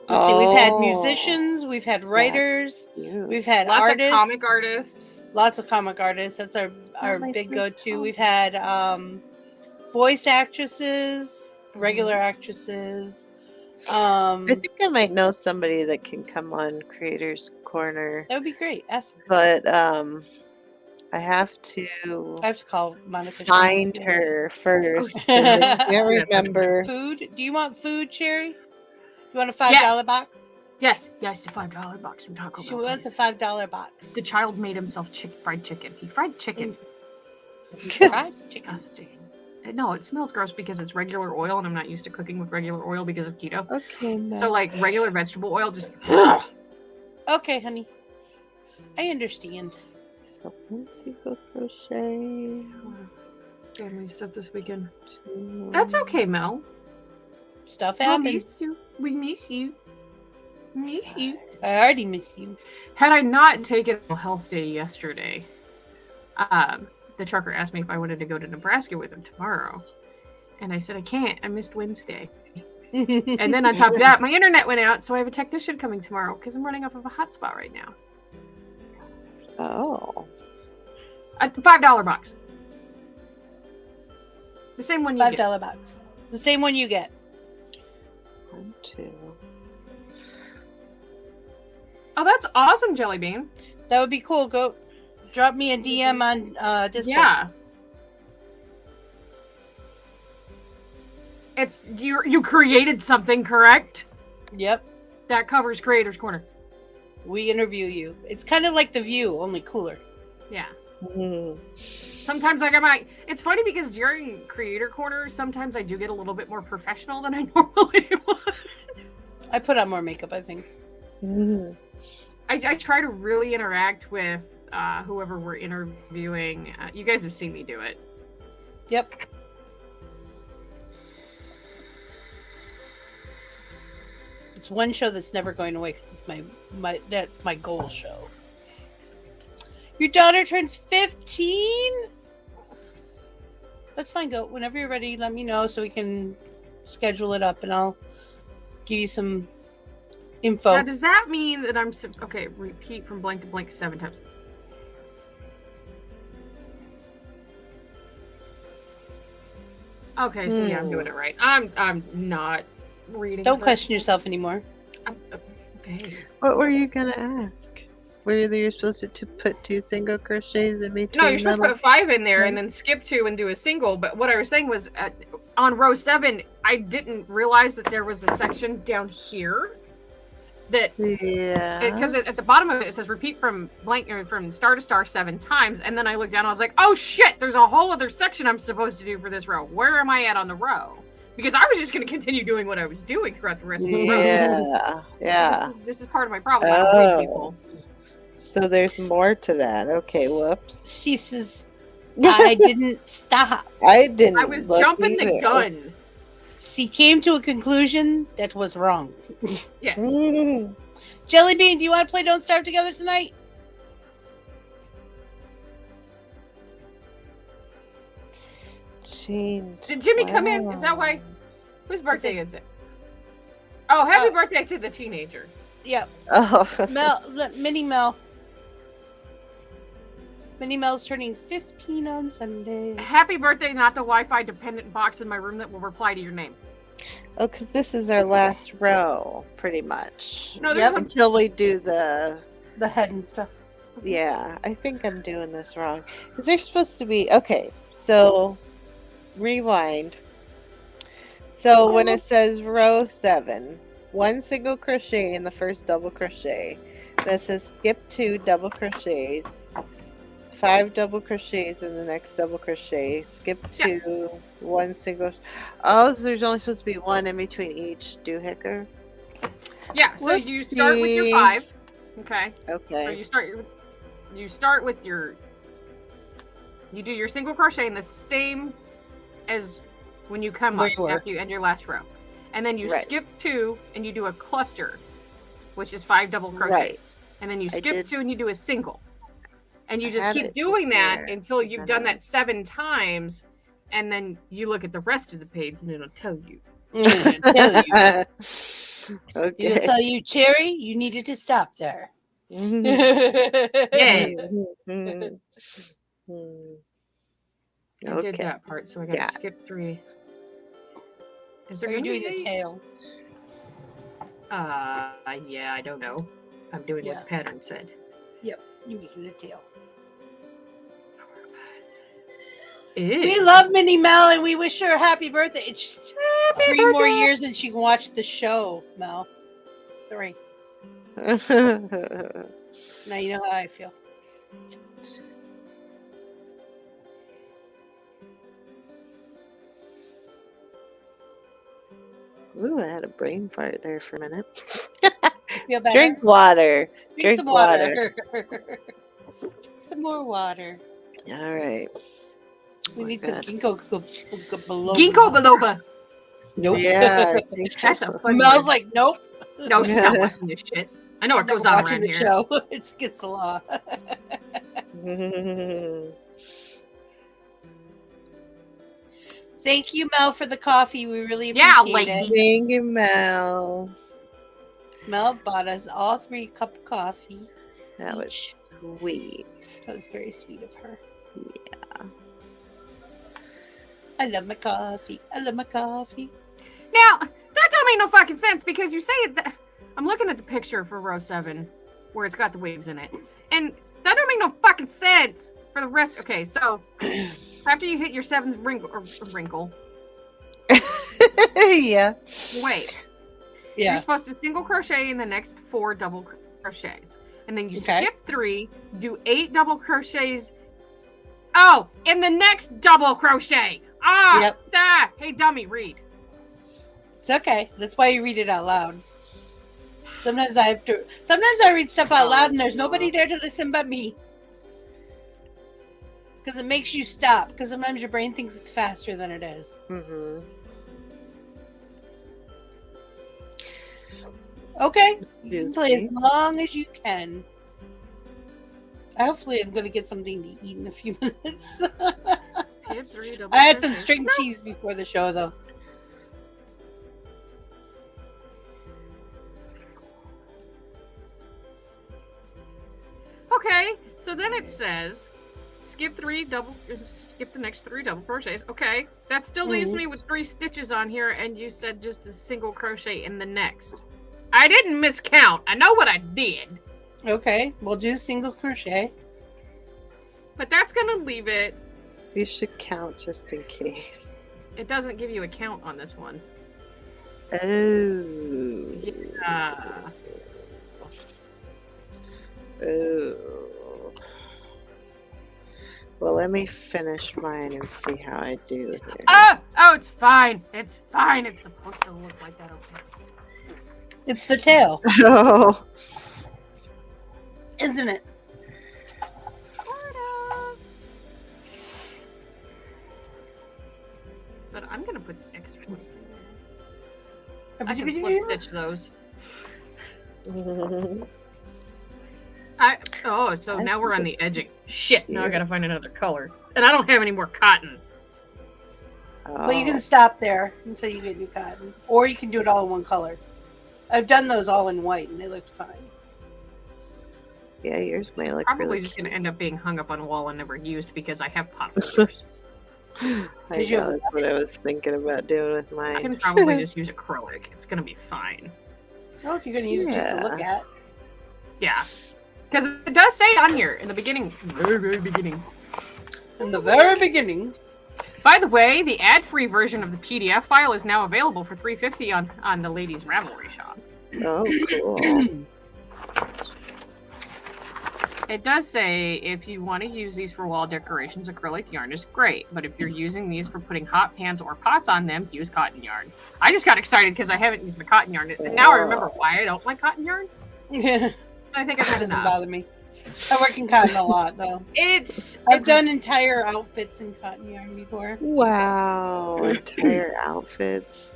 Speaker 2: let's see, we've had
Speaker 3: Oh.
Speaker 2: musicians, we've had writers,
Speaker 3: Cute.
Speaker 2: we've had
Speaker 4: Lots
Speaker 2: artists,
Speaker 4: of comic artists.
Speaker 2: lots of comic artists. That's our
Speaker 3: my
Speaker 2: big
Speaker 3: sweet
Speaker 2: go-to. We've had voice actresses, regular actresses.
Speaker 3: I think I might know somebody that can come on Creators Corner,
Speaker 2: That would be great. Ask.
Speaker 3: but I have to
Speaker 2: I have to call Monica.
Speaker 3: find
Speaker 2: Jones.
Speaker 3: her first. 'cause I
Speaker 2: Yes,
Speaker 3: can't remember.
Speaker 2: Food? Do you want food, Cherry? You want a $5
Speaker 4: Yes.
Speaker 2: box?
Speaker 4: Yes, the $5 box from Taco Bell.
Speaker 2: She wants a
Speaker 4: please.
Speaker 2: $5 box.
Speaker 4: The child made himself fried chicken. He fried chicken.
Speaker 2: Fried chicken.
Speaker 4: Disgusting. No, it smells gross because it's regular oil, and I'm not used to cooking with regular oil because of keto.
Speaker 3: Okay.
Speaker 4: So like regular vegetable oil, just.
Speaker 2: Okay, honey. I understand.
Speaker 3: So one single crochet.
Speaker 4: Family stuff this weekend.
Speaker 3: Two.
Speaker 4: That's okay, Mel.
Speaker 2: Stuff
Speaker 4: We
Speaker 2: happens.
Speaker 4: miss you. We miss you. Miss you.
Speaker 2: I already miss you.
Speaker 4: Had I not taken a health day yesterday, the trucker asked me if I wanted to go to Nebraska with him tomorrow. And I said, I can't. I missed Wednesday. And then on top of that, my internet went out, so I have a technician coming tomorrow because I'm running off of a hotspot right now.
Speaker 3: Oh.
Speaker 4: A $5 box. The same one you get.
Speaker 2: $5 box. The same one you get.
Speaker 3: 1, 2.
Speaker 4: Oh, that's awesome, Jelly Bean.
Speaker 2: That would be cool. Go drop me a DM on Discord.
Speaker 4: Yeah. It's you created something, correct?
Speaker 2: Yep.
Speaker 4: That covers Creator's Corner.
Speaker 2: We interview you. It's kind of like The View, only cooler.
Speaker 4: Yeah.
Speaker 3: Mm.
Speaker 4: Sometimes like I might. It's funny because during Creator Corner, sometimes I do get a little bit more professional than I normally would.
Speaker 2: I put on more makeup, I think.
Speaker 3: Mm.
Speaker 4: I try to really interact with whoever we're interviewing. You guys have seen me do it.
Speaker 2: Yep. It's one show that's never going away because it's that's my goal show. Your daughter turns 15? That's fine. Go whenever you're ready. Let me know so we can schedule it up, and I'll give you some info.
Speaker 4: Now, does that mean that I'm okay? Repeat from blank to blank 7 times. Okay, so yeah, I'm doing it right. I'm not reading.
Speaker 2: Don't question yourself anymore.
Speaker 4: Okay.
Speaker 3: What were you gonna ask? Were you supposed to put 2 single crochets in between?
Speaker 4: No, you're supposed to put 5 in there and then skip 2 and do a single. But what I was saying was, on row 7, I didn't realize that there was a section down here that because at the bottom of it says repeat from blank or from star to star 7 times, and then I looked down and I was like, oh shit, there's a whole other section I'm supposed to do for this row. Where am I at on the row? Because I was just going to continue doing what I was doing throughout the rest of the row.
Speaker 3: Yeah.
Speaker 4: So this is part of my problem. I don't read people.
Speaker 3: So there's more to that. Okay, whoops.
Speaker 2: She says, I didn't stop.
Speaker 3: I didn't.
Speaker 4: I was jumping the gun.
Speaker 2: She came to a conclusion that was wrong.
Speaker 4: Yes.
Speaker 2: Jelly Bean, do you want to play Don't Starve together tonight?
Speaker 3: Did
Speaker 4: Jimmy come in? Is that why? Whose birthday is it? Oh, happy birthday to the teenager.
Speaker 2: Yep.
Speaker 3: Oh.
Speaker 2: Mini Mel. Minnie Mel's turning 15 on Sunday.
Speaker 4: Happy birthday, not the Wi-Fi dependent box in my room that will reply to your name.
Speaker 3: Oh, because this is our last row, pretty much.
Speaker 4: No, yep.
Speaker 3: Until we do the
Speaker 2: head and stuff.
Speaker 3: Yeah, I think I'm doing this wrong. Is there supposed to be... Okay, so rewind. So when it says row 7, 1 single crochet in the first double crochet. Then it says skip 2 double crochets. 5 double crochets in the next double crochet. Skip 2, 1 single. Oh, so there's only supposed to be 1 in between each doohickey.
Speaker 4: Yeah, so you start with your 5. Okay.
Speaker 3: Okay.
Speaker 4: So you start with your. You do your single crochet in the same as when you come up after you end your last row, and then you skip 2 and you do a cluster, which is 5 double crochets, and then you skip 2 and you do a single. And you just keep doing that until you've done that 7 times, and then you look at the rest of the page, and it'll tell you.
Speaker 2: Okay. It'll tell you, Cherry, you needed to stop there.
Speaker 4: Yeah. I did that part, so I got to skip 3. Is there
Speaker 2: doing the tail?
Speaker 4: Yeah, I don't know. I'm doing what the pattern said.
Speaker 2: Yep, you're making the tail.
Speaker 4: We
Speaker 2: love Minnie Mel and we wish her a happy birthday. It's just 3 more years and she can watch the show, Mel. 3. Now you know how I feel.
Speaker 3: Ooh, I had a brain fart there for a minute.
Speaker 2: Feel better?
Speaker 3: Drink water.
Speaker 2: Drink some water. Some more water.
Speaker 3: All right.
Speaker 2: We
Speaker 3: We're
Speaker 2: need some
Speaker 3: good.
Speaker 2: ginkgo biloba.
Speaker 4: Ginkgo biloba.
Speaker 2: Nope.
Speaker 3: Yeah.
Speaker 4: That's a funny
Speaker 2: Mel's
Speaker 4: word.
Speaker 2: like, nope.
Speaker 4: No, she's not watching this shit. I know what
Speaker 2: Never
Speaker 4: goes on
Speaker 2: watching
Speaker 4: around
Speaker 2: the
Speaker 4: here.
Speaker 2: show. It's against the law. Thank you, Mel, for the coffee. We really appreciate it.
Speaker 3: Thank you, Mel.
Speaker 2: Mel bought us all 3 cup of coffee.
Speaker 3: That was
Speaker 2: each.
Speaker 3: sweet.
Speaker 2: That was very sweet of her.
Speaker 3: Yeah.
Speaker 2: I love my coffee. I love my coffee.
Speaker 4: Now, that don't make no fucking sense because you say it. I'm looking at the picture for row 7 where it's got the waves in it. And that don't make no fucking sense for the rest. Okay, so after you hit your 7th wrinkle.
Speaker 3: Yeah.
Speaker 4: Wait.
Speaker 2: Yeah.
Speaker 4: You're supposed to single crochet in the next 4 double crochets. And then you skip 3, do 8 double crochets. Oh, in the next double crochet. Hey, dummy, read.
Speaker 2: It's okay. That's why you read it out loud. Sometimes I read stuff out loud and there's nobody there to listen but me. Because it makes you stop. Because sometimes your brain thinks it's faster than it is.
Speaker 3: Mm-hmm.
Speaker 2: Okay. You can play as long as you can. Hopefully I'm going to get something to eat in a few minutes. I had some string cheese before the show, though.
Speaker 4: Okay, so then it says skip the next 3 double crochets. Okay, that still leaves me with 3 stitches on here, and you said just a single crochet in the next. I didn't miscount. I know what I did.
Speaker 2: Okay, we'll do single crochet.
Speaker 4: But that's gonna leave it.
Speaker 3: You should count just in case.
Speaker 4: It doesn't give you a count on this one.
Speaker 3: Oh.
Speaker 4: Yeah.
Speaker 3: Oh. Well, let me finish mine and see how I do here.
Speaker 4: Oh, it's fine. It's fine. It's supposed to look like that. Okay.
Speaker 2: It's the tail.
Speaker 3: Oh.
Speaker 2: Isn't it?
Speaker 4: But I'm gonna put extra ones in there. I can slip stitch those. So now we're on the edging. Shit, now I gotta find another color. And I don't have any more cotton.
Speaker 2: But you can stop there until you get new cotton. Or you can do it all in one color. I've done those all in white and they looked fine.
Speaker 3: Yeah, yours may look
Speaker 4: Probably
Speaker 3: really
Speaker 4: just gonna end up being hung up on a wall and never used because I have pop holders.
Speaker 3: That's what I was thinking about doing with mine.
Speaker 4: I can probably just use acrylic. It's gonna be fine.
Speaker 2: Oh, if you're gonna use it just to look at.
Speaker 4: Yeah. Because it does say on here in the beginning, very, very beginning.
Speaker 2: In the very beginning.
Speaker 4: By the way, the ad-free version of the PDF file is now available for $3.50 on the Ladies Ravelry shop.
Speaker 3: Oh, cool.
Speaker 4: It does say if you want to use these for wall decorations, acrylic yarn is great. But if you're using these for putting hot pans or pots on them, use cotton yarn. I just got excited because I haven't used my cotton yarn. And now I remember why I don't like cotton yarn. I think I've had
Speaker 2: It doesn't
Speaker 4: enough.
Speaker 2: bother me. I work in cotton a lot, though. I've done entire outfits in cotton yarn before.
Speaker 3: Wow, entire outfits.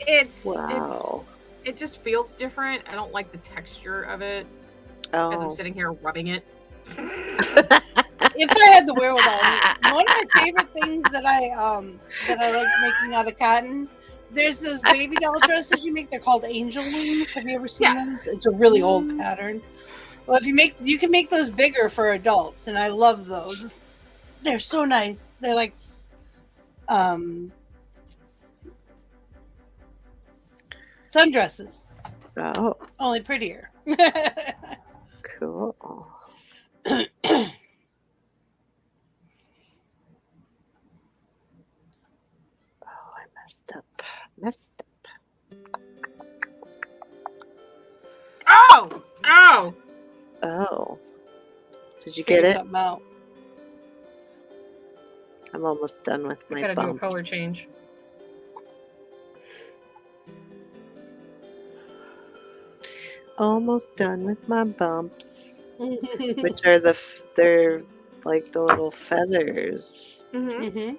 Speaker 4: It just feels different. I don't like the texture of it as I'm sitting here rubbing it.
Speaker 2: If I had the wherewithal, one of my favorite things that I like making out of cotton. There's those baby doll dresses you make. They're called angel wings. Have you ever seen those? It's a really old pattern. Well, you can make those bigger for adults, and I love those. They're so nice. They're like, sundresses.
Speaker 3: Oh,
Speaker 2: only prettier.
Speaker 3: Cool. Messed up.
Speaker 4: Oh!
Speaker 3: Oh. Did you get it?
Speaker 2: Out.
Speaker 3: I'm almost done with my
Speaker 4: I gotta
Speaker 3: bump.
Speaker 4: do a color change.
Speaker 3: almost done with my bumps, which are they're like the little feathers.
Speaker 4: Mm-hmm.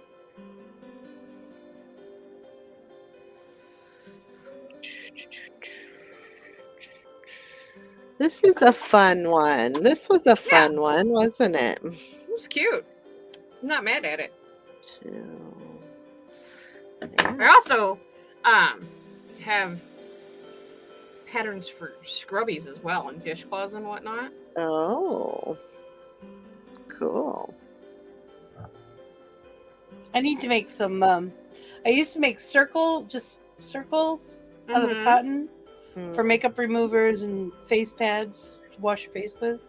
Speaker 3: This is a fun one. This was a fun one, wasn't it?
Speaker 4: It was cute. I'm not mad at it. I also have patterns for scrubbies as well, and dishcloths and whatnot.
Speaker 3: Oh, cool.
Speaker 2: I need to make some. I used to make circles out of the cotton for makeup removers and face pads to wash your face with.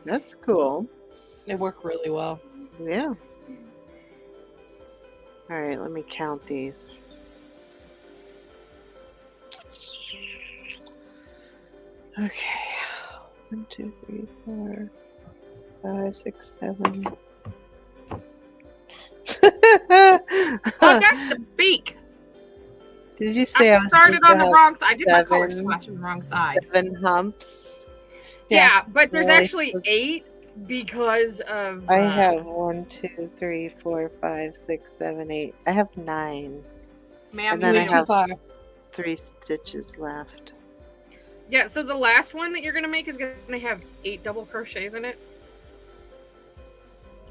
Speaker 3: That's cool.
Speaker 2: They work really well.
Speaker 3: Yeah. All right, let me count these. Okay. 1, 2, 3, 4, 5, 6, 7.
Speaker 4: Oh, that's the beak.
Speaker 3: Did you say I
Speaker 4: started on the wrong side? I did my color swatch on the wrong side.
Speaker 3: 7 humps.
Speaker 4: Yeah, but there's
Speaker 3: Really?
Speaker 4: actually 8 because of.
Speaker 3: I have 1, 2, 3, 4, 5, 6, 7, 8. I have 9.
Speaker 4: Ma'am,
Speaker 3: And then I
Speaker 2: too
Speaker 3: have
Speaker 2: far.
Speaker 3: 3 stitches left.
Speaker 4: Yeah, so the last one that you're gonna make is gonna have 8 double crochets in it.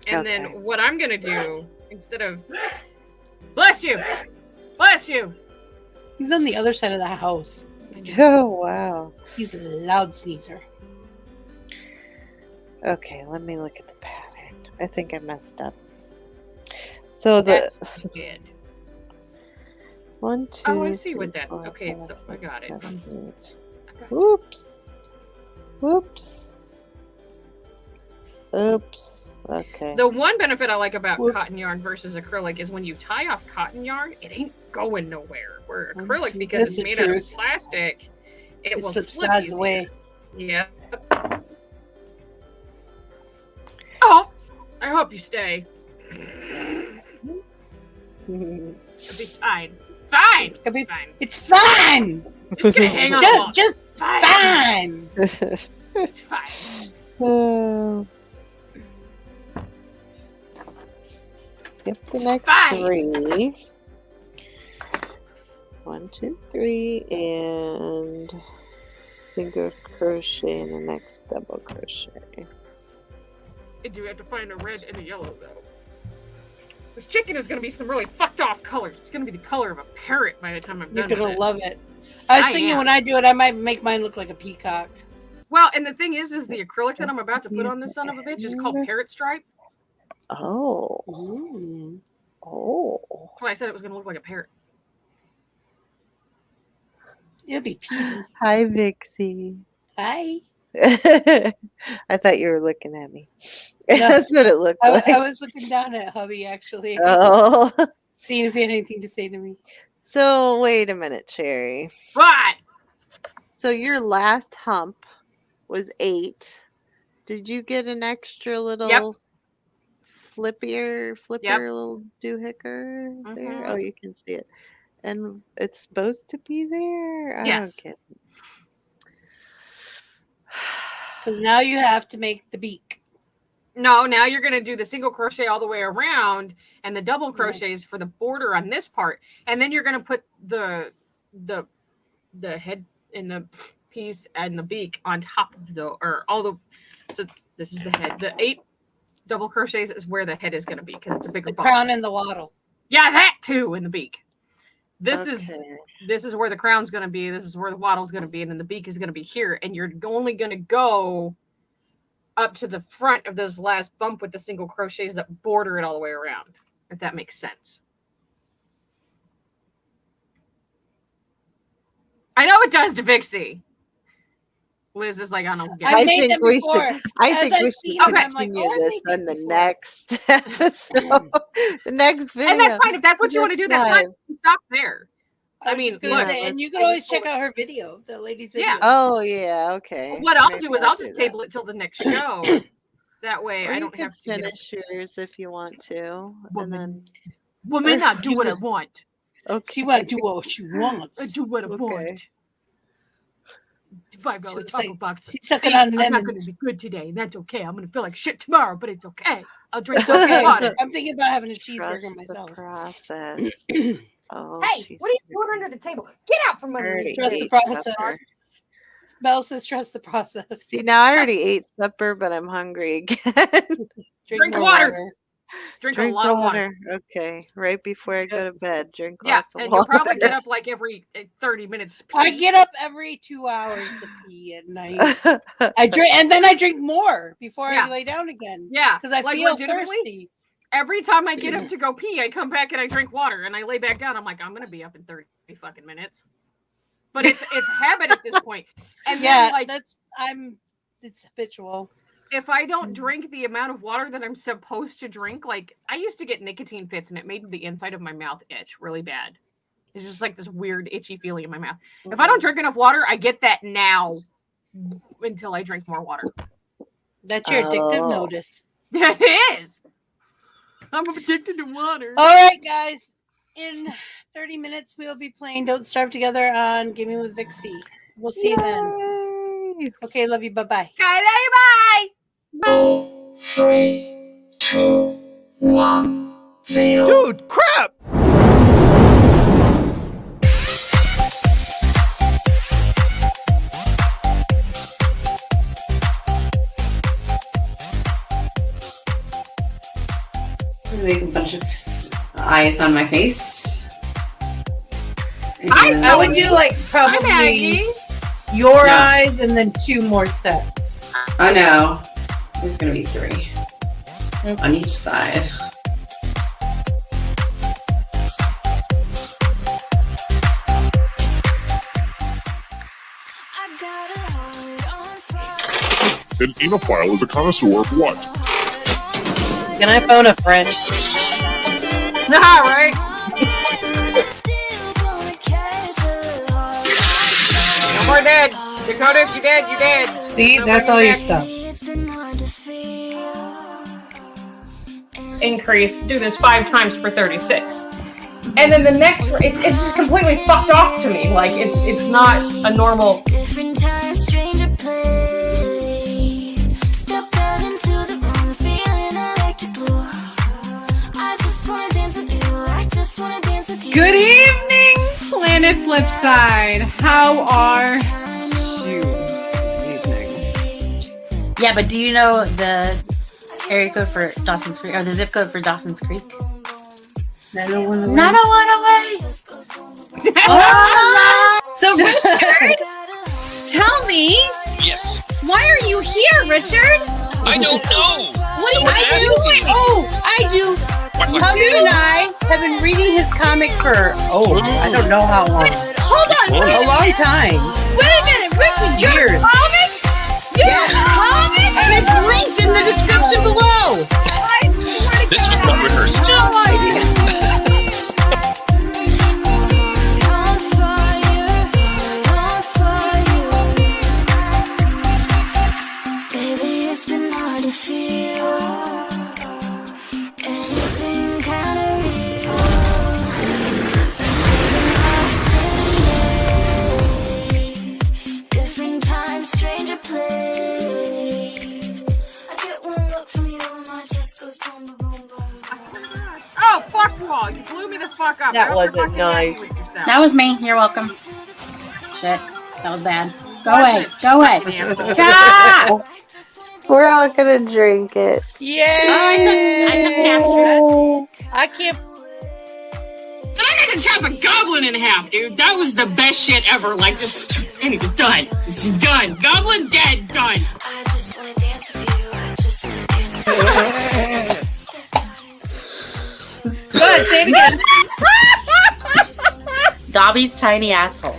Speaker 4: And
Speaker 3: Okay.
Speaker 4: then what I'm gonna do instead of bless you,
Speaker 2: He's on the other side of the house.
Speaker 3: Oh, wow.
Speaker 2: He's a loud sneezer.
Speaker 3: Okay, let me look at the pattern. I think I messed up. So
Speaker 4: That's good.
Speaker 3: 1, 2.
Speaker 4: Oh, I see
Speaker 3: 3,
Speaker 4: what that.
Speaker 3: 4,
Speaker 4: Okay,
Speaker 3: 5,
Speaker 4: so I
Speaker 3: 6,
Speaker 4: got it.
Speaker 3: 7, 8.
Speaker 4: I got
Speaker 3: Oops. Oops. Oops. Okay.
Speaker 4: The one benefit I like about
Speaker 2: Whoops.
Speaker 4: cotton yarn versus acrylic is when you tie off cotton yarn, it ain't going nowhere. Where
Speaker 3: Oh,
Speaker 4: acrylic,
Speaker 3: shoot.
Speaker 4: because
Speaker 2: That's
Speaker 4: it's
Speaker 2: the
Speaker 4: made out of
Speaker 2: truth.
Speaker 4: plastic, it
Speaker 2: It
Speaker 4: will
Speaker 2: slips
Speaker 4: slip
Speaker 2: God's
Speaker 4: easier.
Speaker 2: way.
Speaker 4: Yeah. Oh, I hope you stay. It'll be fine. Fine.
Speaker 2: It'll be-
Speaker 4: Fine.
Speaker 2: It's fine.
Speaker 4: Just gonna hang on. a wall.
Speaker 2: Just fine.
Speaker 4: It's fine.
Speaker 3: Oh. Skip the next
Speaker 4: Fine.
Speaker 3: 3. 1, 2, 3, and single crochet in the next double crochet.
Speaker 4: I do have to find a red and a yellow though. This chicken is gonna be some really fucked off colors. It's gonna be the color of a parrot by the time I'm
Speaker 2: You're
Speaker 4: done
Speaker 2: gonna
Speaker 4: with it.
Speaker 2: love it. I was
Speaker 4: I
Speaker 2: thinking
Speaker 4: am.
Speaker 2: when I do it, I might make mine look like a peacock.
Speaker 4: Well, and the thing is the acrylic that I'm about to put on this son of a bitch is called Parrot Stripe.
Speaker 3: Oh.
Speaker 2: Ooh.
Speaker 3: Oh.
Speaker 4: That's why I said it was gonna look like a parrot.
Speaker 2: It'll be Petey.
Speaker 3: Hi, Vixie.
Speaker 2: Hi.
Speaker 3: I thought you were looking at me.
Speaker 2: No.
Speaker 3: That's what it looked like.
Speaker 2: I was looking down at hubby actually,
Speaker 3: Oh.
Speaker 2: seeing if he had anything to say to me.
Speaker 3: So, wait a minute, Cherry.
Speaker 4: What?
Speaker 3: So, your last hump was 8. Did you get an extra little flippier little doohicker there?
Speaker 4: Mhm.
Speaker 3: Oh, you can see it. And it's supposed to be there?
Speaker 4: Yes.
Speaker 3: Okay.
Speaker 2: Because now you have to make the beak.
Speaker 4: No, now you're gonna do the single crochet all the way around and the double crochets for the border on this part, and then you're gonna put the head in the piece and the beak on top of so this is the head. The 8 double crochets is where the head is gonna be because it's a bigger
Speaker 2: The
Speaker 4: ball.
Speaker 2: crown and the waddle.
Speaker 4: Yeah, that too in the beak. This
Speaker 3: Okay.
Speaker 4: is where the crown's gonna be. This is where the waddle's gonna be, and then the beak is gonna be here. And you're only gonna go up to the front of this last bump with the single crochets that border it all the way around. If that makes sense. I know it does to Vixie. Liz is like, I don't get
Speaker 2: I
Speaker 4: it.
Speaker 2: made them
Speaker 3: we
Speaker 2: before.
Speaker 3: should. I
Speaker 2: As
Speaker 3: think
Speaker 2: I
Speaker 3: we
Speaker 2: see
Speaker 3: should
Speaker 2: them, I'm like,
Speaker 3: continue
Speaker 2: oh, I
Speaker 3: this
Speaker 2: made
Speaker 3: on
Speaker 2: this
Speaker 3: the
Speaker 2: before.
Speaker 3: next episode, the next video.
Speaker 4: And that's fine. If that's what you want to do, that's fine.
Speaker 3: Live.
Speaker 4: You can stop there.
Speaker 2: I
Speaker 4: mean,
Speaker 2: was just gonna
Speaker 4: look,
Speaker 2: say, and you can
Speaker 3: let's
Speaker 2: always
Speaker 3: finish
Speaker 2: check out her video, the lady's video.
Speaker 4: Yeah.
Speaker 3: Oh yeah, okay.
Speaker 4: What I'll
Speaker 3: Maybe
Speaker 4: do is I'll just
Speaker 3: do
Speaker 4: table it till the next show. That way
Speaker 3: Or
Speaker 4: I
Speaker 3: you
Speaker 4: don't
Speaker 3: could
Speaker 4: have to get
Speaker 3: finish yours if you want to, and
Speaker 4: Woman.
Speaker 3: then
Speaker 4: Woman, I do
Speaker 2: use
Speaker 4: what I
Speaker 2: it.
Speaker 4: want.
Speaker 3: okay.
Speaker 2: She want to do what she wants.
Speaker 4: I do what I
Speaker 3: Okay.
Speaker 4: want. $5 taco box.
Speaker 2: She's sucking on
Speaker 4: I'm not
Speaker 2: lemons.
Speaker 4: going to be good today, and that's okay. I'm going to feel like shit tomorrow, but it's okay. I'll drink
Speaker 2: It's okay.
Speaker 4: water.
Speaker 2: I'm thinking about having a cheeseburger
Speaker 3: Trust
Speaker 2: myself.
Speaker 3: the process. Oh,
Speaker 4: Hey, what are you doing under the table? Get out from under me.
Speaker 2: Trust the process. Belle says trust the process.
Speaker 3: See, now I already ate supper, but I'm hungry again.
Speaker 4: Drink water. Drink a lot of water.
Speaker 3: Okay, right before I go to bed, drink
Speaker 4: Yeah,
Speaker 3: lots of
Speaker 4: and
Speaker 3: water.
Speaker 4: you'll probably get up like every 30 minutes to pee.
Speaker 2: I get up every 2 hours to pee at night. I drink, and then I drink more before I lay down again.
Speaker 4: Yeah,
Speaker 2: because I
Speaker 4: like
Speaker 2: feel
Speaker 4: legitimately,
Speaker 2: thirsty.
Speaker 4: Every time I get up to go pee, I come back and I drink water, and I lay back down. I'm like, I'm gonna be up in 30 fucking minutes. But it's habit at this point. And then, like,
Speaker 2: it's habitual.
Speaker 4: If I don't drink the amount of water that I'm supposed to drink, like I used to get nicotine fits and it made the inside of my mouth itch really bad. It's just like this weird itchy feeling in my mouth. If I don't drink enough water, I get that now until I drink more water.
Speaker 2: That's your addictive notice.
Speaker 4: It is. I'm addicted to water.
Speaker 2: All right, guys. In 30 minutes, we'll be playing Don't Starve Together on Gaming with Vixie. We'll see you then. Okay, love you. Bye-bye.
Speaker 4: Bye.
Speaker 7: 3, 2, 1, 0.
Speaker 8: Dude, crap!
Speaker 9: Make a bunch of eyes on my face.
Speaker 2: I would do like probably your eyes and then 2 more sets.
Speaker 9: Oh no, there's gonna be 3 on each side.
Speaker 10: An enophile is a connoisseur of what?
Speaker 2: Can I phone a friend?
Speaker 4: Nah, right? No more dead. Dakota, if you dead, you dead.
Speaker 2: See, that's all your stuff.
Speaker 4: Increase. Do this 5 times for 36. And then the next, it's just completely fucked off to me. Like, it's not a normal...
Speaker 11: Good evening, Planet Flipside. How are you this evening?
Speaker 12: Yeah, but do you know the area code for Dawson's Creek, or the zip code for Dawson's Creek?
Speaker 2: 901
Speaker 12: away.
Speaker 11: So, Richard, tell me.
Speaker 13: Yes.
Speaker 11: Why are you here, Richard?
Speaker 13: I don't know.
Speaker 11: What are you doing?
Speaker 2: Oh, I do. Hubby and I have been reading his comic for, I don't know how long.
Speaker 11: Hold on.
Speaker 2: A long time.
Speaker 11: Wait a minute, Richard, you're a comic? You're a comic?
Speaker 2: And it's linked in the description below.
Speaker 13: This was not rehearsed.
Speaker 11: No idea.
Speaker 4: Oh, fuck you all. You blew me the fuck up.
Speaker 2: That wasn't nice.
Speaker 12: That was me. You're welcome. Shit. That was bad. Go away. Go away. God!
Speaker 3: We're all gonna drink it.
Speaker 2: Yay! I can't.
Speaker 4: I got to chop a goblin in half, dude. That was the best shit ever. Like, just, and it was done. It's done. Goblin dead, done.
Speaker 1: I just wanna dance with you. I just wanna dance with you.
Speaker 2: Go ahead, say it again.
Speaker 12: Dobby's tiny asshole.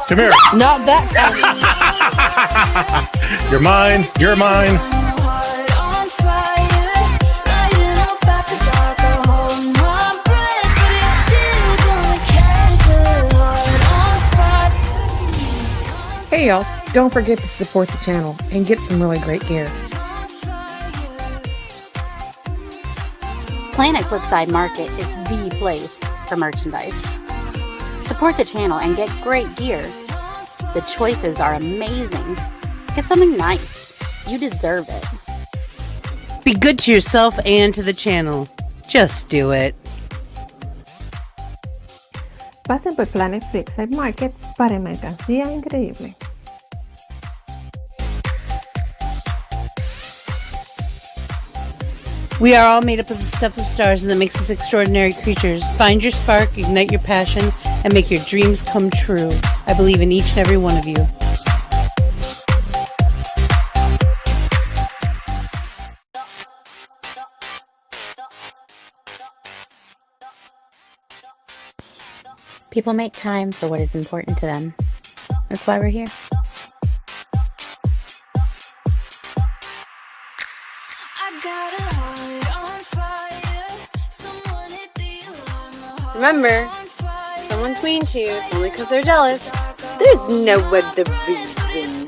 Speaker 8: Come here.
Speaker 2: Not that kind.
Speaker 8: You're mine. You're mine.
Speaker 14: Hey y'all, don't forget to support the channel and get some really great gear.
Speaker 12: Planet Flipside Market is the place for merchandise. Support the channel and get great gear. The choices are amazing. Get something nice. You deserve it.
Speaker 2: Be good to yourself and to the channel. Just do it.
Speaker 15: Pasen por Planet Flipside Market para mercancía increíble.
Speaker 2: We are all made up of the stuff of stars, and that makes us extraordinary creatures. Find your spark, ignite your passion, and make your dreams come true. I believe in each and every one of you.
Speaker 12: People make time for what is important to them. That's why we're here.
Speaker 16: Remember, if someone tweens you, it's only because they're jealous. There's no other reason.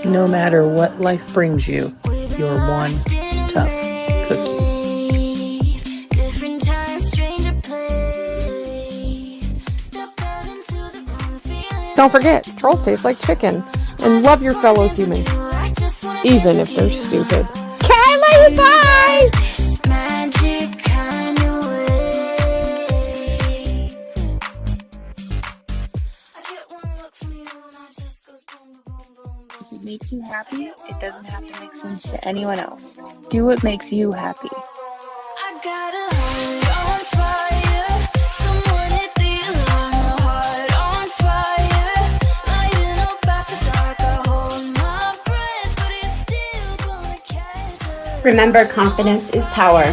Speaker 14: No matter what life brings you, you're one tough cookie. Don't forget, trolls taste like chicken, and love your fellow human, even if they're stupid.
Speaker 16: Kylie, bye!
Speaker 17: If it makes you happy, it doesn't have to make sense to anyone else. Do what makes you happy.
Speaker 18: Remember, confidence is power.